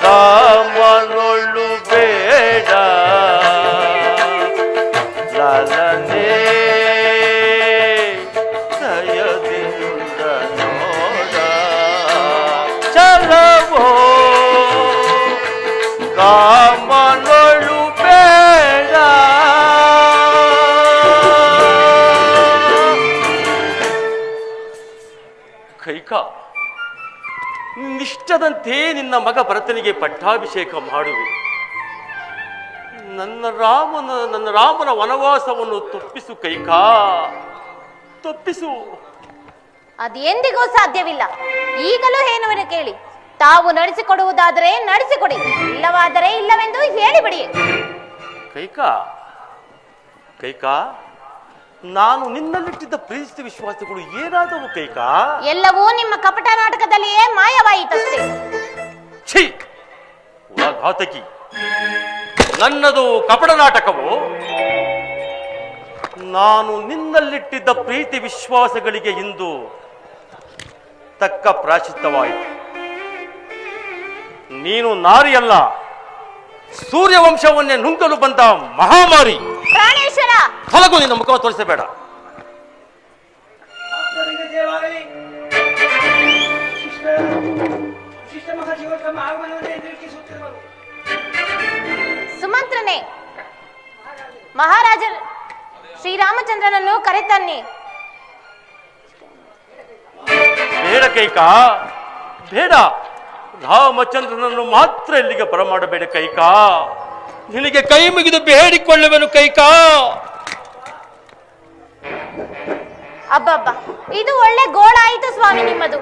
ರಾಮನೊಳ್ಳು ಬೇಡ ಲಲನೆ ದಯದಿಂದ ನೋಡ. ಛಲವೋ ರಾಮನೊಳ್ಳು ಬೇಡ. ಕೈಕ, ನಿಷ್ಠದಂತೆ ನಿನ್ನ ಮಗ ಭರತನಿಗೆ ಪಟ್ಟಾಭಿಷೇಕ ಮಾಡುವೆ. ನನ್ನ ರಾಮನ ವನವಾಸವನ್ನು ತಪ್ಪಿಸು ಕೈಕ, ತಪ್ಪಿಸು. ಅದೆಂದಿಗೂ ಸಾಧ್ಯವಿಲ್ಲ. ಈಗಲೂ ಹೇಳುವೆನು ಕೇಳಿ. ತಾವು ನಡೆಸಿಕೊಡುವುದಾದರೆ ನಡೆಸಿಕೊಡಿ, ಇಲ್ಲವಾದರೆ ಇಲ್ಲವೆಂದು ಹೇಳಿಬಿಡಿ. ಕೈಕ, ಕೈಕ, ನಾನು ನಿನ್ನಲ್ಲಿಟ್ಟಿದ್ದ ಪ್ರೀತಿ ವಿಶ್ವಾಸಗಳು ಏನಾದವು ಕೈಕ? ಎಲ್ಲವೂ ನಿಮ್ಮ ಕಪಟ ನಾಟಕದಲ್ಲಿಯೇ ಮಾಯವಾಯಿತಷ್ಟೇ. ಛೀ, ಘಾತಕಿ, ನನ್ನದು ಕಪಟ ನಾಟಕವು? ನಾನು ನಿನ್ನಲ್ಲಿಟ್ಟಿದ್ದ ಪ್ರೀತಿ ವಿಶ್ವಾಸಗಳಿಗೆ ಇಂದು ತಕ್ಕ ಪ್ರಾಯಶ್ಚಿತ್ತವಾಯಿತು. ನೀನು ನಾರಿಯಲ್ಲ, ಸೂರ್ಯವಂಶವನ್ನೇ ನುಂಗಲು ಬಂದ ಮಹಾಮಾರಿ. ಪ್ರಾಣೇಶ್ವರ, ತೊಲಗು, ನಿನ್ನ ಮುಖ ತೋರಿಸಬೇಡ. ಸುಮಂತ್ರನೇ, ಮಹಾರಾಜ ಶ್ರೀರಾಮಚಂದ್ರನನ್ನು ಕರೆತನ್ನಿ. ಬೇಡ ಕೈಕ, ಬೇಡ. ರಾಮಚಂದ್ರನನ್ನು ಮಾತ್ರ ಇಲ್ಲಿಗೆ ಬರಮಾಡಬೇಡ ಕೈಕ. ನಿನಗೆ ಕೈ ಮುಗಿದು ಬೇಡಿಕೊಳ್ಳುವೆನು ಕೈಕ. ಅಬ್ಬಬ್ಬ, ಇದು ಒಳ್ಳೆ ಗೋಳಾಯಿತು ಸ್ವಾಮಿ ನಿಮ್ಮದು.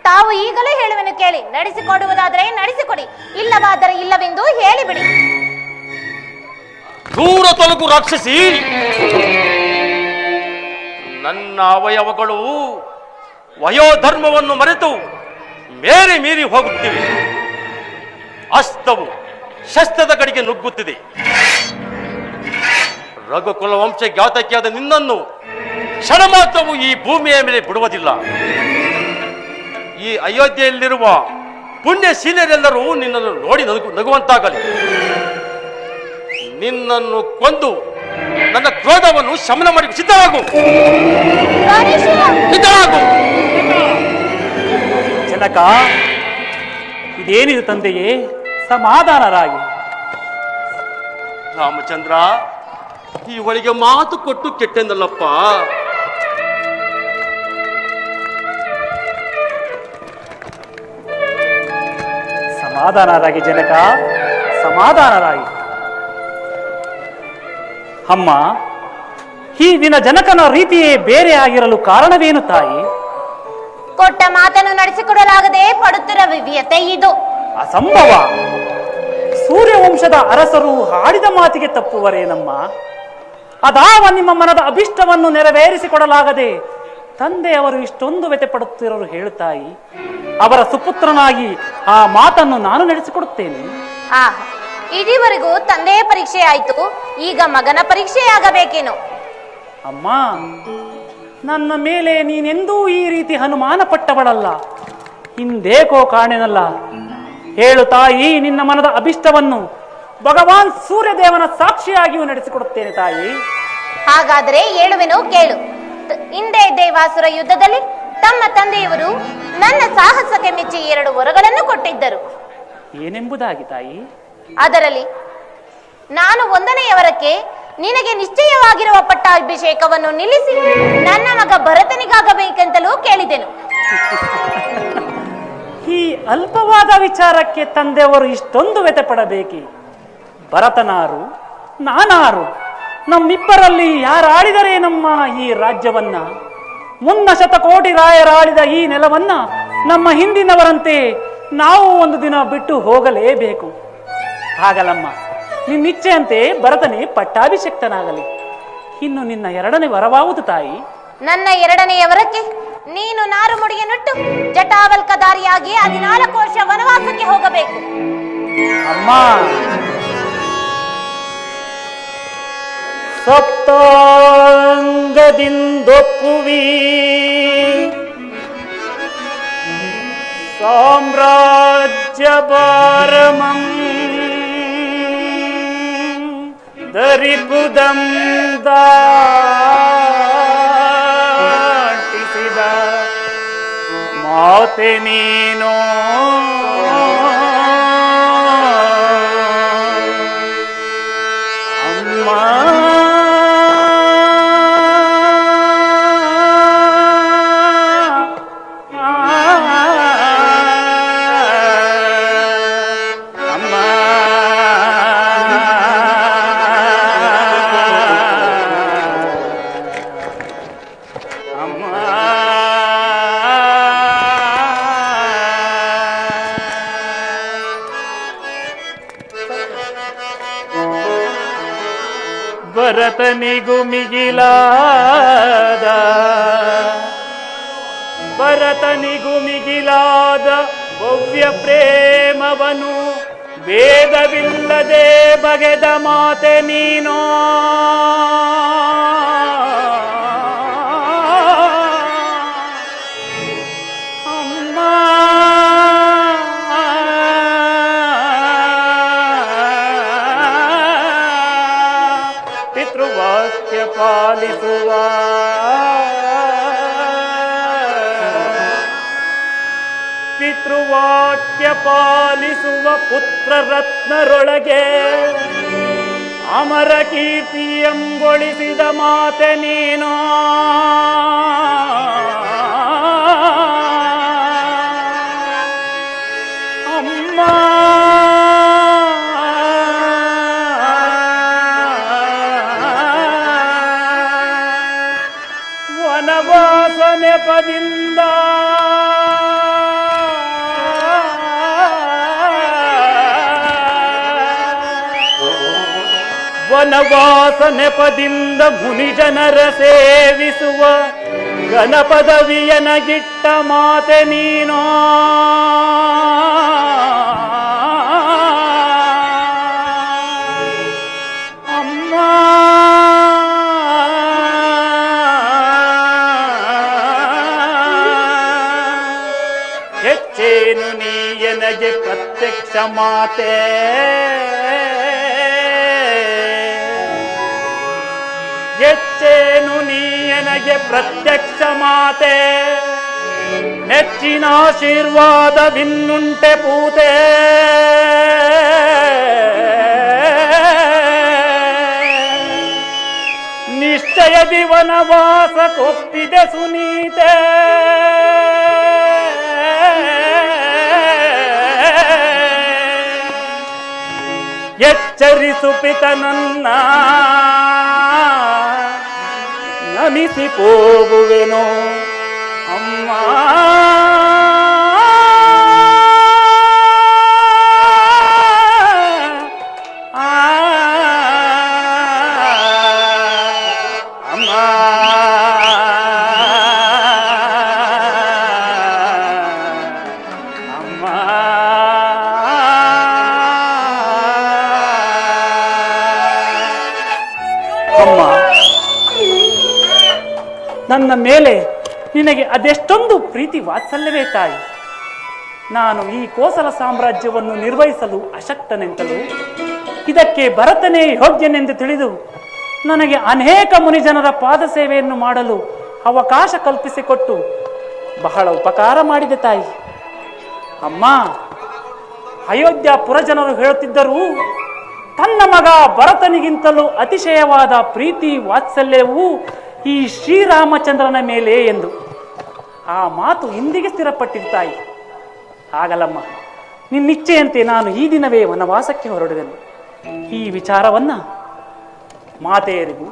ತಾವು ಈಗಲೂ ಹೇಳುವೆನು ಕೇಳಿ. ನಡೆಸಿಕೊಡುವುದಾದರೆ ನಡೆಸಿಕೊಡಿ, ಇಲ್ಲವಾದರೆ ಇಲ್ಲವೆಂದು ಹೇಳಿಬಿಡಿ. ದೂರ ತೊಲಗು ರಾಕ್ಷಸಿ. ನನ್ನ ಅವಯವಗಳು ವಯೋಧರ್ಮವನ್ನು ಮರೆತು ಮೇರೆ ಮೀರಿ ಹೋಗುತ್ತಿವೆ. ಅಸ್ತವು ಶಸ್ತ್ರದ ಕಡೆಗೆ ನುಗ್ಗುತ್ತಿದೆ. ರಘುಕುಲ ವಂಶ ಘಾತಕಿಯಾದ ನಿನ್ನನ್ನು ಕ್ಷಣ ಮಾತ್ರವೂ ಈ ಭೂಮಿಯ ಮೇಲೆ ಬಿಡುವುದಿಲ್ಲ. ಈ ಅಯೋಧ್ಯೆಯಲ್ಲಿರುವ ಪುಣ್ಯಶೀಲರೆಲ್ಲರೂ ನಿನ್ನನ್ನು ನೋಡಿ ನಗುವಂತಾಗಲಿ. ನಿನ್ನನ್ನು ಕೊಂದು ನನ್ನ ಕ್ರೋಧವನ್ನು ಶಮನ ಮಾಡಿ ಸಿದ್ಧವಾಗು, ಸಿದ್ಧವಾಗು. ಜನಕ, ಇದೇನಿದು ತಂದೆಯೇ? ಸಮಾಧಾನರಾಗಿ. ರಾಮಚಂದ್ರ, ಇವಳಿಗೆ ಮಾತು ಕೊಟ್ಟು ಕೆಟ್ಟೆಂದಲ್ಲಪ್ಪ. ಸಮಾಧಾನರಾಗಿ ಜನಕ, ಸಮಾಧಾನರಾಗಿ. ಅಮ್ಮ, ಈ ದಿನ ಜನಕನ ರೀತಿಯೇ ಬೇರೆ ಆಗಿರಲು ಕಾರಣವೇನು ತಾಯಿ? ಕೊಟ್ಟ ಮಾತನ್ನು ನಡೆಸಿಕೊಡಲಾಗದೆ ಪಡುತ್ತಿರುವ ವ್ಯತೆ ಇದು. ಅಸಂಭವ. ಸೂರ್ಯವಂಶದ ಅರಸರು ಆಡಿದ ಮಾತಿಗೆ ತಪ್ಪುವರೇನಮ್ಮ? ಅದಾವ ನಿಮ್ಮ ಮನದ ಅಭಿಷ್ಟವನ್ನು ನೆರವೇರಿಸಿಕೊಡಲಾಗದೆ ತಂದೆಯವರು ಇಷ್ಟೊಂದು ವ್ಯತೆ ಪಡುತ್ತಿರೋರು ಹೇಳುತ್ತಾಯಿ. ಅವರ ಸುಪುತ್ರನಾಗಿ ಆ ಮಾತನ್ನು ನಾನು ನಡೆಸಿಕೊಡುತ್ತೇನೆ. ಇದುವರೆಗೂ ತಂದೆಯ ಪರೀಕ್ಷೆ ಆಯ್ತು, ಈಗ ಮಗನ ಪರೀಕ್ಷೆ ಆಗಬೇಕೇನು? ಅಮ್ಮ, ನನ್ನ ಮೇಲೆ ನೀನೆಂದೂ ಈ ರೀತಿ ಅನುಮಾನ ಪಟ್ಟವಳಲ್ಲ. ಹಿಂದೇಕೋ ಕಾಣೆನಲ್ಲ. ಹೇಳು ತಾಯಿ, ನಿನ್ನ ಮನದ ಅಭಿಷ್ಟವನ್ನು ಭಗವಾನ್ ಸೂರ್ಯದೇವನ ಸಾಕ್ಷಿಯಾಗಿಯೂ ನಡೆಸಿಕೊಡುತ್ತೇನೆ ತಾಯಿ. ಹಾಗಾದರೆ ಹೇಳುವೆನು, ಕೇಳು. ಹಿಂದೆ ದೇವಾಸುರ ಯುದ್ಧದಲ್ಲಿ ತಮ್ಮ ತಂದೆಯವರು ನನ್ನ ಸಾಹಸಕ್ಕೆ ಮೆಚ್ಚಿ 2 ವರಗಳನ್ನು ಕೊಟ್ಟಿದ್ದರು. ಏನೆಂಬುದಾಗಿ ತಾಯಿ? ಅದರಲ್ಲಿ ನಾನು 1ನೇ ವರಕ್ಕೆ ನಿನಗೆ ನಿಶ್ಚಯವಾಗಿರುವ ಪಟ್ಟಾಭಿಷೇಕವನ್ನು ನಿಲ್ಲಿಸಿ ನನ್ನ ಮಗ ಭರತನಿಗಾಗಬೇಕೆಂತಲೂ ಕೇಳಿದೆನು. ಈ ಅಲ್ಪವಾದ ವಿಚಾರಕ್ಕೆ ತಂದೆಯವರು ಇಷ್ಟೊಂದು ವ್ಯತೆ ಪಡಬೇಕೆ? ಭರತನಾರು, ನಾನಾರು? ನಮ್ಮಿಬ್ಬರಲ್ಲಿ ಯಾರಾಳಿದರೆ ನಮ್ಮ ಈ ರಾಜ್ಯವನ್ನ? ಮುನ್ನ ಶತಕೋಟಿ ರಾಯರಾಳಿದ ಈ ನೆಲವನ್ನ ನಮ್ಮ ಹಿಂದಿನವರಂತೆ ನಾವು ಒಂದು ದಿನ ಬಿಟ್ಟು ಹೋಗಲೇಬೇಕು. ಹಾಗಲಮ್ಮ, ನಿನ್ನಿಚ್ಛೆಯಂತೆ ಭರತನೇ ಪಟ್ಟಾಭಿಷಕ್ತನಾಗಲಿ. ಇನ್ನು ನಿನ್ನ 2ನೇ ವರವಾವುದು ತಾಯಿ? ನನ್ನ 2ನೇ ವರಕ್ಕೆ ನೀನು ನಾರು ಮುಡಿಯನ್ನುಟ್ಟು ಜಟಾವಲ್ಕಧಾರಿಯಾಗಿ 14 ವರ್ಷ ವನವಾಸಕ್ಕೆ ಹೋಗಬೇಕು. ಅಮ್ಮ, ಸಪ್ತಾಂಗದಿಂದೊಪ್ಪುವಿ ಸಾಮ್ರಾಜ್ಯ ಭಾರಮಂ ದರಿಪುದಂ ದಾಟಿಸಿದ ಮಾತೆ ನೀನೋ. ಅಮ್ಮ, ಭರತನಿಗೂ ಮಿಗಿಲಾದ ಭವ್ಯ ಪ್ರೇಮವನು ವೇದವಿಲ್ಲದೆ ಬಗೆದ ಮಾತೆ ನೀನೋ. ಅಮ್ಮ, ಪಿತೃವಾಕ್ಯ ಪಾಲಿಸುವ ಪುತ್ರ ರತ್ನರೊಳಗೆ ಅಮರ ಕೀರ್ತಿಯಂಗೊಳಿಸಿದ ಮಾತೆ ನೀನೋ. ಅಮ್ಮ, ವನವಾಸ ನೆಪದಿಂದ ಮುನಿಜನರ ಸೇವಿಸುವ ಘನಪದವಿಯನಗಿಟ್ಟ ಮಾತೆ ನೀನೋ. ಅಮ್ಮ, ಹೆಚ್ಚೇನು ನೀಯನಗೆ ಪ್ರತ್ಯಕ್ಷ ಮಾತೆ. ಹೆಚ್ಚೇನು ನೀಯನಗೆ ಪ್ರತ್ಯಕ್ಷ ಮಾತೆ. ನೆಚ್ಚಿನ ಆಶೀರ್ವಾದವಿನ್ನುಂಟೆ ಪೂತೆ. ನಿಶ್ಚಯದಿ ವನವಾಸ ಕೊಪ್ಪಿದೆ ಸುನೀತೆ. ಎಚ್ಚರಿಸು ಪಿತನನ್ನ ನಮಿಸಿ ಹೋಗುವೆನೋ. ಅಮ್ಮ ಅಮ್ಮ ಅಮ್ಮ ಅಮ್ಮ ನನ್ನ ಮೇಲೆ ನಿನಗೆ ಅದೆಷ್ಟೊಂದು ಪ್ರೀತಿ ವಾತ್ಸಲ್ಯವೇ ತಾಯಿ. ನಾನು ಈ ಕೋಸಲ ಸಾಮ್ರಾಜ್ಯವನ್ನು ನಿರ್ವಹಿಸಲು ಅಶಕ್ತನೆಂತಲೂ ಇದಕ್ಕೆ ಭರತನೇ ಯೋಗ್ಯನೆಂದು ತಿಳಿದು ನನಗೆ ಅನೇಕ ಮುನಿಜನರ ಪಾದ ಸೇವೆಯನ್ನು ಮಾಡಲು ಅವಕಾಶ ಕಲ್ಪಿಸಿಕೊಟ್ಟು ಬಹಳ ಉಪಕಾರ ಮಾಡಿದೆ ತಾಯಿ. ಅಮ್ಮ, ಅಯೋಧ್ಯ ಪುರಜನರು ಹೇಳುತ್ತಿದ್ದರೂ ತನ್ನ ಮಗ ಭರತನಿಗಿಂತಲೂ ಅತಿಶಯವಾದ ಪ್ರೀತಿ ವಾತ್ಸಲ್ಯವೂ ಈ ಶ್ರೀರಾಮಚಂದ್ರನ ಮೇಲೆ ಎಂದು. ಆ ಮಾತು ಇಂದಿಗೆ ಸ್ಥಿರಪಟ್ಟಿರ್ತಾಯಿ. ಆಗಲಮ್ಮ, ನಿನ್ನಿಚ್ಛೆಯಂತೆ ನಾನು ಈ ದಿನವೇ ವನವಾಸಕ್ಕೆ ಹೊರಡುವೆನು. ಈ ವಿಚಾರವನ್ನ ಮಾತೆಯರಿಗೂ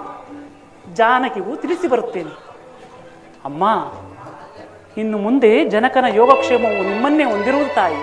ಜಾನಕಿಗೂ ತಿಳಿಸಿ ಬರುತ್ತೇನೆ. ಅಮ್ಮ, ಇನ್ನು ಮುಂದೆ ಜನಕನ ಯೋಗಕ್ಷೇಮವು ನಿಮ್ಮನ್ನೇ ಹೊಂದಿರುವುದು ತಾಯಿ.